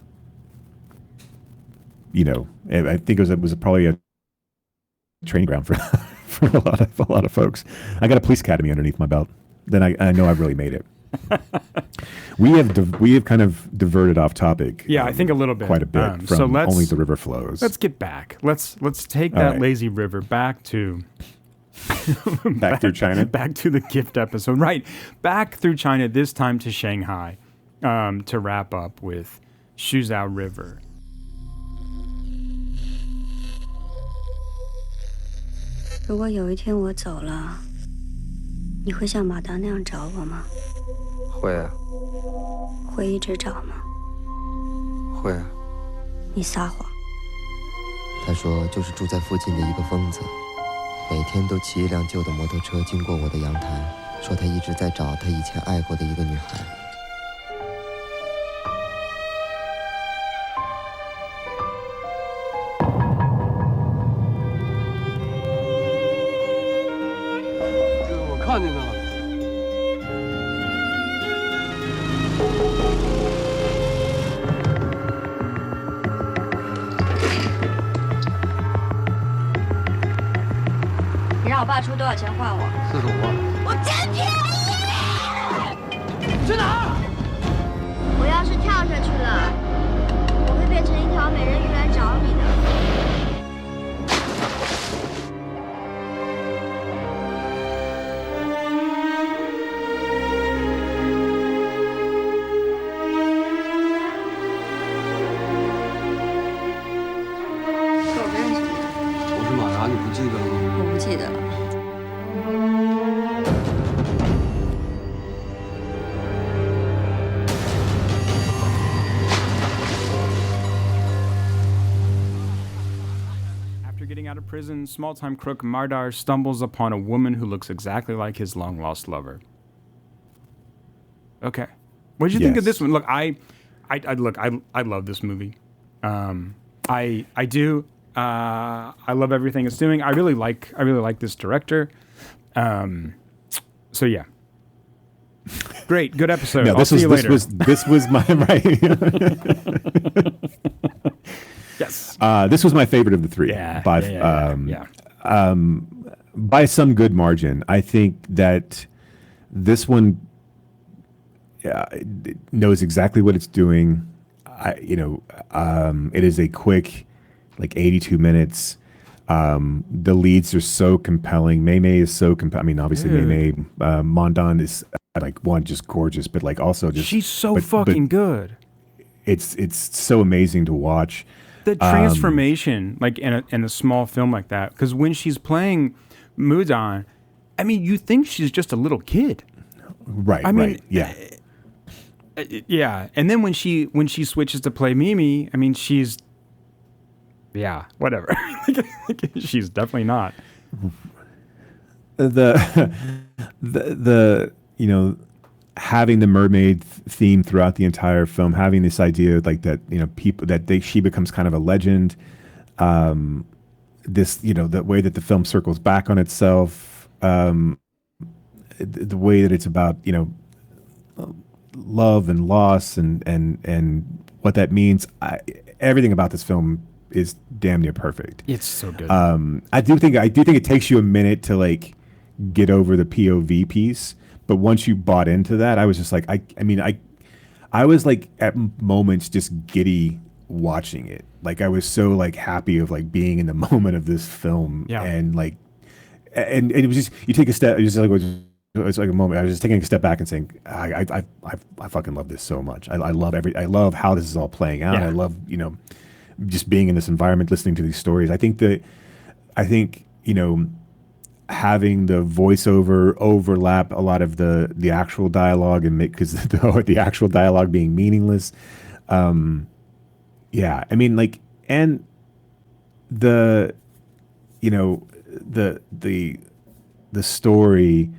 I think it was probably a training ground for a lot of folks. I got a Police Academy underneath my belt. Then I know I've really made it. We have kind of diverted off topic. Yeah, I think a little bit, quite a bit from Only the River Flows. Let's get back. Let's take that lazy river back to. back through China. Back to the gift episode. Right, back through China. This time to Shanghai. To wrap up with Suzhou River. 如果有一天我走了，你会像马达那样找我吗？会啊，会一直找吗？会啊。你撒谎。他说就是住在附近的一个疯子，每天都骑一辆旧的摩托车经过我的阳台，说他一直在找他以前爱过的一个女孩。 看见了。你让我爸出多少钱换我45万。我真便宜！去哪儿？我要是跳下去了，我会变成一条美人鱼来找你的。啥你不记得了吗？我不记得了。After getting out of prison, small-time crook Mardar stumbles upon a woman who looks exactly like his long-lost lover. Okay. What did you think of this one? Look, I love this movie. I do. I love everything it's doing. I really like this director. So yeah. Great, good episode. No, I'll see you later. This was my right. Yes. This was my favorite of the three. By some good margin. I think that this one knows exactly what it's doing. It is a quick, like 82 minutes. The leads are so compelling. Mei Mei is so compelling. I mean, obviously Mei Mei, Mondan is like one just gorgeous, but like also just she's so fucking good. It's so amazing to watch. The transformation, like in a small film like that, because when she's playing Mudan, I mean, you think she's just a little kid, right? I mean, right, yeah, yeah. And then when she switches to play Mimi, I mean, she's whatever. She's definitely not. The having the mermaid theme throughout the entire film, having this idea like that, she becomes kind of a legend. The way that the film circles back on itself, the way that it's about, love and loss and what that means. Everything about this film is damn near perfect. It's so good. I do think it takes you a minute to like get over the POV piece. But once you bought into that, I was just like, I was like at moments just giddy watching it. Like I was so like happy of like being in the moment of this film, and like, and it was just you take a step. It's like a moment. I was just taking a step back and saying, I fucking love this so much. I love how this is all playing out. I love just being in this environment, listening to these stories. I think having the voiceover overlap a lot of the actual dialogue and make, because the actual dialogue being meaningless. I mean, like, and the story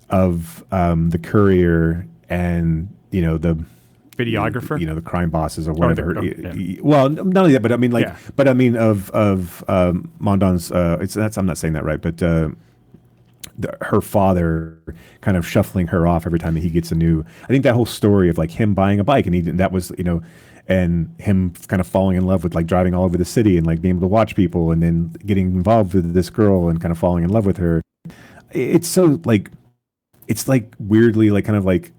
of the courier and the videographer, the crime bosses or whatever. Well, not only that, but I mean, like, but I mean of Mondan's. I'm not saying that right, but her father kind of shuffling her off every time that he gets a new. I think that whole story of like him buying a bike and that was and him kind of falling in love with like driving all over the city and like being able to watch people and then getting involved with this girl and kind of falling in love with her. It's so like, it's like weirdly like kind of like.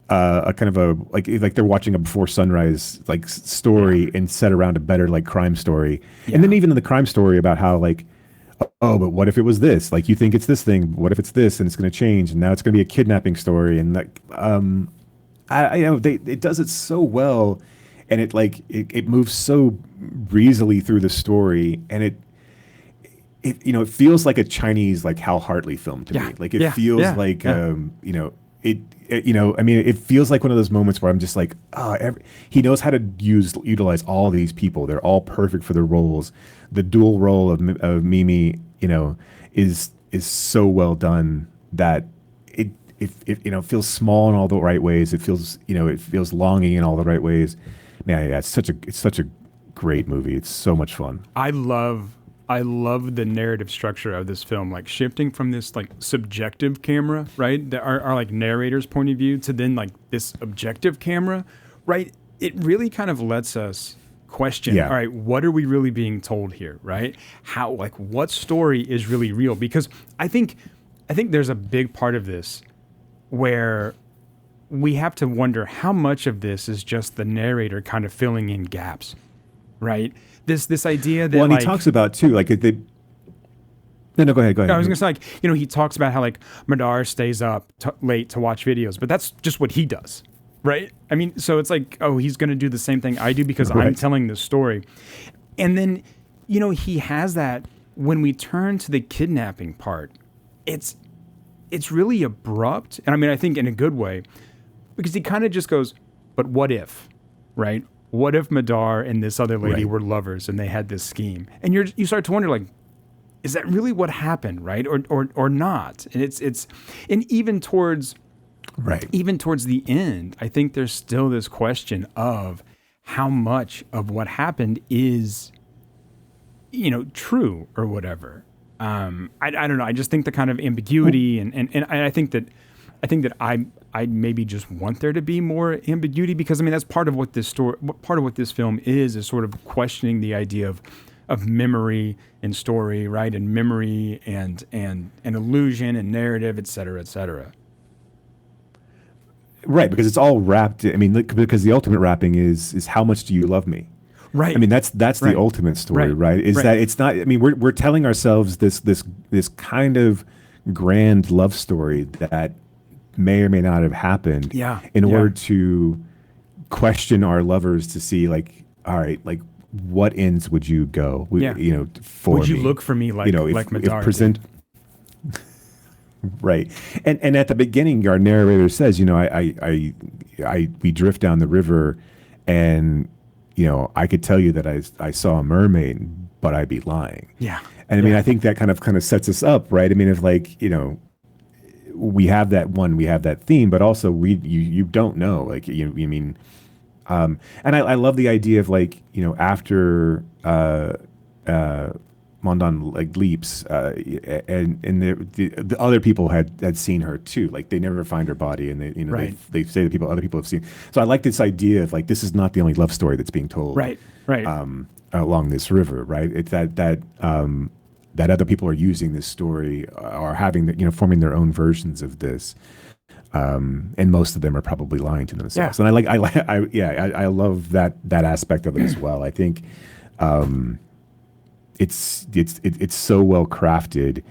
A kind of a like they're watching a before sunrise like story and set around a better like crime story, and then even in the crime story about how like, oh, but what if it was this? Like you think it's this thing, what if it's this, and it's going to change, and now it's going to be a kidnapping story, and like it does it so well, and it moves so breezily through the story, and it feels like a Chinese like Hal Hartley film to me. Like it feels like it feels like one of those moments where I'm just like, he knows how to utilize all these people. They're all perfect for their roles. The dual role of Mimi, is so well done that it feels small in all the right ways. It feels longing in all the right ways. Man, it's such a great movie. It's so much fun. I love the narrative structure of this film, like shifting from this like subjective camera, right, that our like narrator's point of view, to then like this objective camera, right? It really kind of lets us question, all right, what are we really being told here, right? How, like, what story is really real? Because I think there's a big part of this where we have to wonder how much of this is just the narrator kind of filling in gaps, right? This idea that, and he talks about too, like go ahead. I was gonna say, like, he talks about how like Madar stays up late to watch videos, but that's just what he does, right? I mean, so it's like, oh, he's gonna do the same thing I do because I'm telling this story, and then he has that when we turn to the kidnapping part, it's really abrupt. And I mean, I think in a good way, because he kind of just goes, but what if, right? What if Madar and this other lady were lovers and they had this scheme? And you start to wonder, like, is that really what happened, right? Or not? And it's even towards the end, I think there's still this question of how much of what happened is, true or whatever. I don't know. I just think the kind of ambiguity and I think that I maybe just want there to be more ambiguity, because I mean that's part of what this film is sort of questioning the idea of memory and story, right? And memory and illusion and narrative, et cetera, et cetera. Right, because it's all wrapped. I mean, because the ultimate wrapping is how much do you love me? Right. I mean, that's the ultimate story, right? Is that it's not. I mean, we're telling ourselves this kind of grand love story that may or may not have happened. In order to question our lovers to see, like, all right, like, what ends would you go? For would you me? look for me like Madar? If present. Right, and at the beginning, our narrator says, we drift down the river, and I could tell you that I saw a mermaid, but I'd be lying. Yeah, and I mean, I think that kind of sets us up, right? I mean, if we have that theme, but also you don't know, like and I love the idea of after Mondan leaps, and the other people had seen her too. Like they never find her body, and they say that other people have seen. So I like this idea of this is not the only love story that's being told. Right. Along this river, right? It's that other people are using this story, or having forming their own versions of this. And most of them are probably lying to themselves. And I love that aspect of it as well. I think it's so well crafted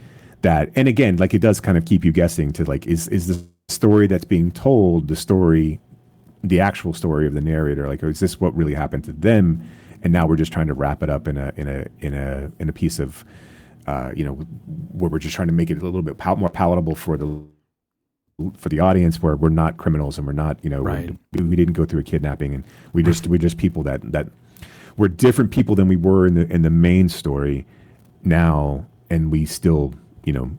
that, and again, it does kind of keep you guessing to is the story that's being told the actual story of the narrator? Is this what really happened to them? And now we're just trying to wrap it up in a piece of where we're just trying to make it a little bit more palatable for the audience, where we're not criminals and we're not we didn't go through a kidnapping, and we're just people that we're different people than we were in the main story now, and we still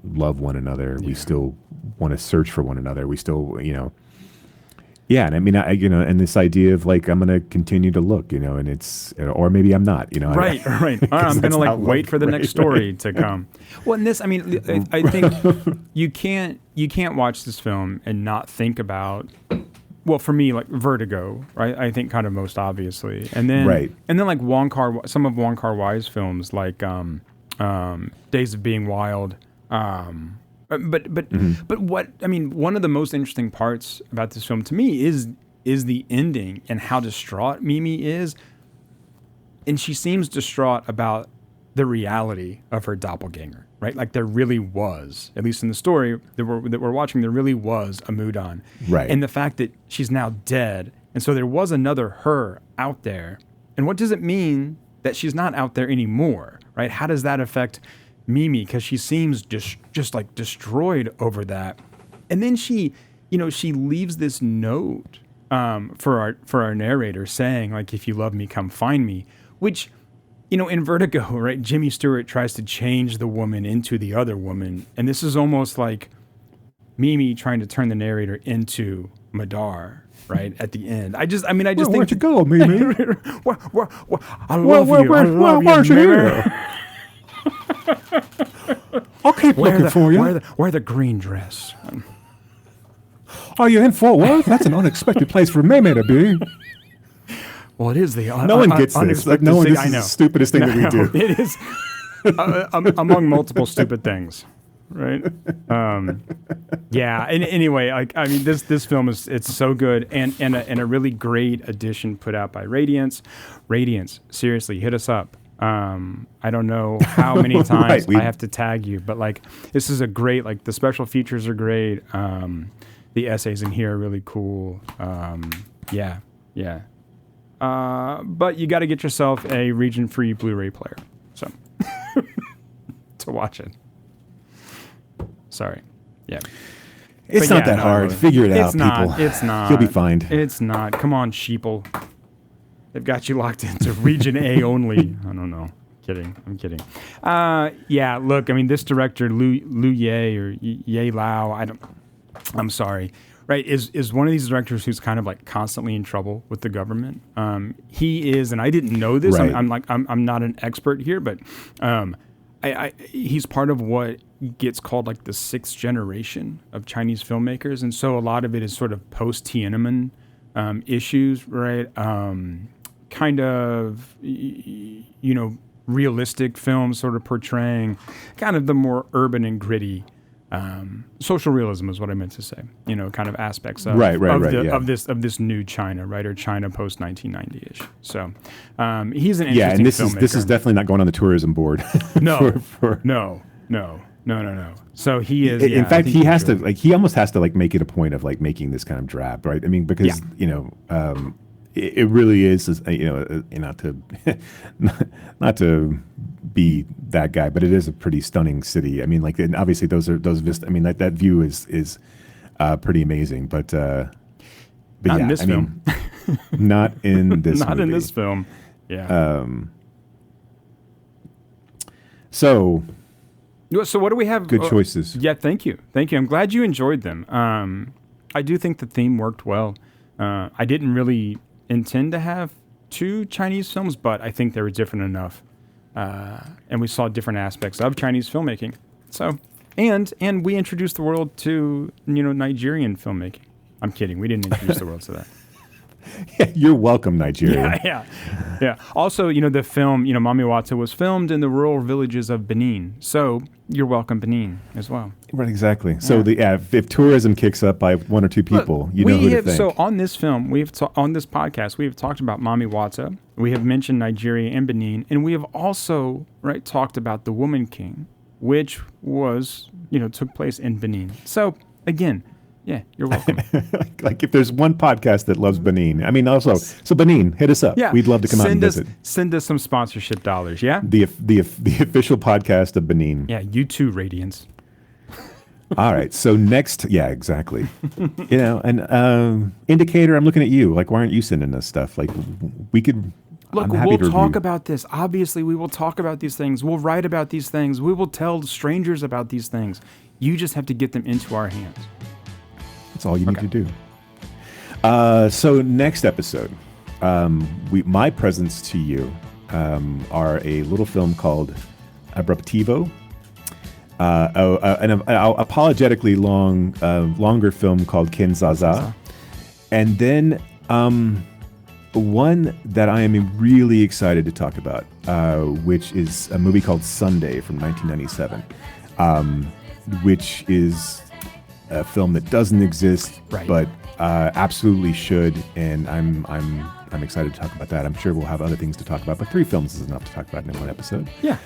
love one another. We still want to search for one another. We still and I mean and this idea of I'm gonna continue to look, and it's, or maybe I'm not, right. I'm gonna wait for the next story to come. Well, in this, I mean, I think you can't watch this film and not think about, well, for me, Vertigo, right? I think kind of most obviously, and then some of Wong Kar-wai's films, Days of Being Wild. But what I mean, one of the most interesting parts about this film to me is the ending and how distraught Mimi is, and she seems distraught about the reality of her doppelganger, right? There really was, at least in the story that we're watching, there really was a Mudan, right? And the fact that she's now dead, and so there was another her out there, and what does it mean that she's not out there anymore, right? How does that affect Mimi, because she seems just destroyed over that, and then she leaves this note for our narrator saying if you love me, come find me, which in Vertigo, right, Jimmy Stewart tries to change the woman into the other woman, and this is almost like Mimi trying to turn the narrator into Madar, right, at the end. I just think, where'd you go, Mimi? I love you, Mimi. I'll keep looking for you. Wear the green dress. Are you in Fort Worth? That's an unexpected place for Mimi to be. Well, it is the no one gets this. No one. This is the stupidest thing that we do. It is among multiple stupid things, right? Yeah. And anyway, I mean, this film it's so good, and a really great addition put out by Radiance. Radiance, seriously, hit us up. I don't know how many times I have to tag you, but this is a great, the special features are great. The essays in here are really cool. Yeah. But you got to get yourself a region-free Blu-ray player. So So watch it. Sorry. Yeah. It's not that hard. Really. Figure it out, not, people. It's not. You'll be fine. It's not. Come on, sheeple. They've got you locked into region A only. I don't know. I'm kidding. Yeah, look, I mean, this director, Lu Ye or Ye Lao, I'm sorry, right, is one of these directors who's kind of like constantly in trouble with the government. He is, and I didn't know this. Right. I'm not an expert here, but he's part of what gets called like the sixth generation of Chinese filmmakers, and so a lot of it is sort of post Tiananmen issues, right? Kind of, realistic films sort of portraying kind of the more urban and gritty social realism is what I meant to say, kind of aspects of, of this new China, right, or China post 1990-ish. So he's an interesting filmmaker. This is definitely not going on the tourism board. No. So he is. In fact, he has to he almost has to make it a point of making this kind of drab, right? I mean, because it really is, not to not to be that guy, but it is a pretty stunning city. I mean, and obviously those vistas. I mean, that view is pretty amazing. But not yeah, in this film. Not in this. Not movie. in this film. Yeah. So what do we have? Good choices. Yeah, thank you. I'm glad you enjoyed them. I do think the theme worked well. I didn't really intend to have two Chinese films, but I think they were different enough, and we saw different aspects of Chinese filmmaking. So, and we introduced the world to Nigerian filmmaking. I'm kidding. We didn't introduce the world to that. Yeah, you're welcome, Nigeria. Yeah. Also, the film, Mami Wata was filmed in the rural villages of Benin. So you're welcome, Benin, as well. Right, exactly. So if tourism kicks up by one or two people, know who to thank. So on this film, on this podcast, we have talked about Mami Wata. We have mentioned Nigeria and Benin, and we have also talked about The Woman King, which was took place in Benin. So again. Yeah, you're welcome. If there's one podcast that loves Benin, I mean, also, so Benin, hit us up. Yeah. We'd love to come out and visit. Send us some sponsorship dollars, yeah? The official podcast of Benin. Yeah, you too, Radiance. All right, so next, yeah, exactly. And Indicator, I'm looking at you. Why aren't you sending us stuff? We could... Look, we'll talk about this. Obviously, we will talk about these things. We'll write about these things. We will tell strangers about these things. You just have to get them into our hands. That's all you need to do. So next episode, my presents to you are a little film called Abruptivo, an apologetically longer film called Kinzaza, and then one that I am really excited to talk about, which is a movie called Sunday from 1997, which is a film that doesn't exist, but absolutely should, and I'm excited to talk about that. I'm sure we'll have other things to talk about, but 3 films is enough to talk about in one episode. Yeah.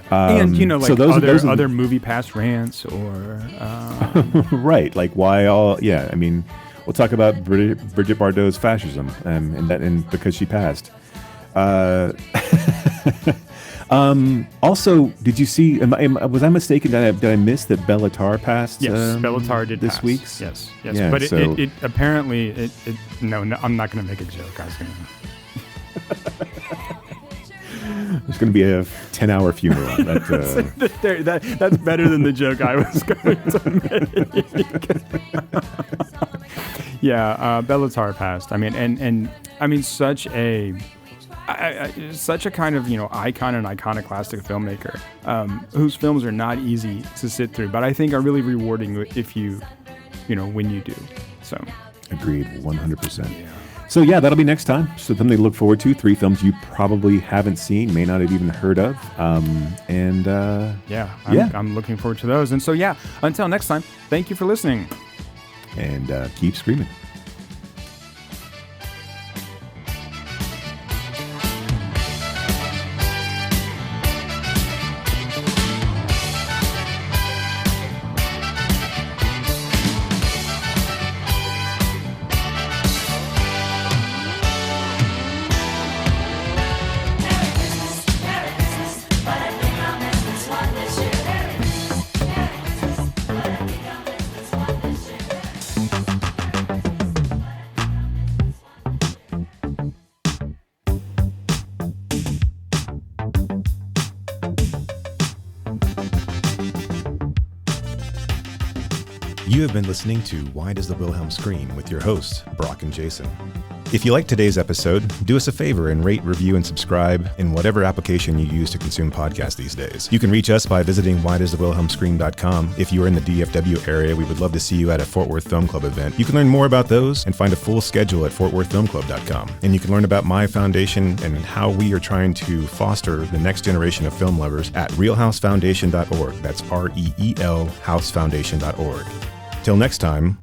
And so those other MoviePass rants or right, why all? Yeah, I mean, we'll talk about Brigitte Bardot's fascism, and because she passed. Also, did you see? Was I mistaken? Did I miss that Bellatar passed? Yes, Bellatar did this pass. week. Yes. Yeah, but it apparently no, I'm not going to make a joke. I was going to. There's going to be a 10-hour funeral. That's better than the joke I was going to make. Yeah, Bellatar passed. I mean, and I mean, such a kind of icon and iconoclastic filmmaker whose films are not easy to sit through, but I think are really rewarding if when you do. So agreed, 100%. Yeah. So yeah, that'll be next time. So something to look forward to. 3 films you probably haven't seen, may not have even heard of, I'm looking forward to those. And so yeah, until next time, thank you for listening, and keep screaming. But I think I'll miss this one this year. You have been listening to Why Does the Wilhelm Scream with your hosts, Brock and Jason. If you liked today's episode, do us a favor and rate, review, and subscribe in whatever application you use to consume podcasts these days. You can reach us by visiting whydoesthewilhelmscream.com. If you are in the DFW area, we would love to see you at a Fort Worth Film Club event. You can learn more about those and find a full schedule at fortworthfilmclub.com. And you can learn about my foundation and how we are trying to foster the next generation of film lovers at realhousefoundation.org. That's REEL housefoundation.org. Till next time,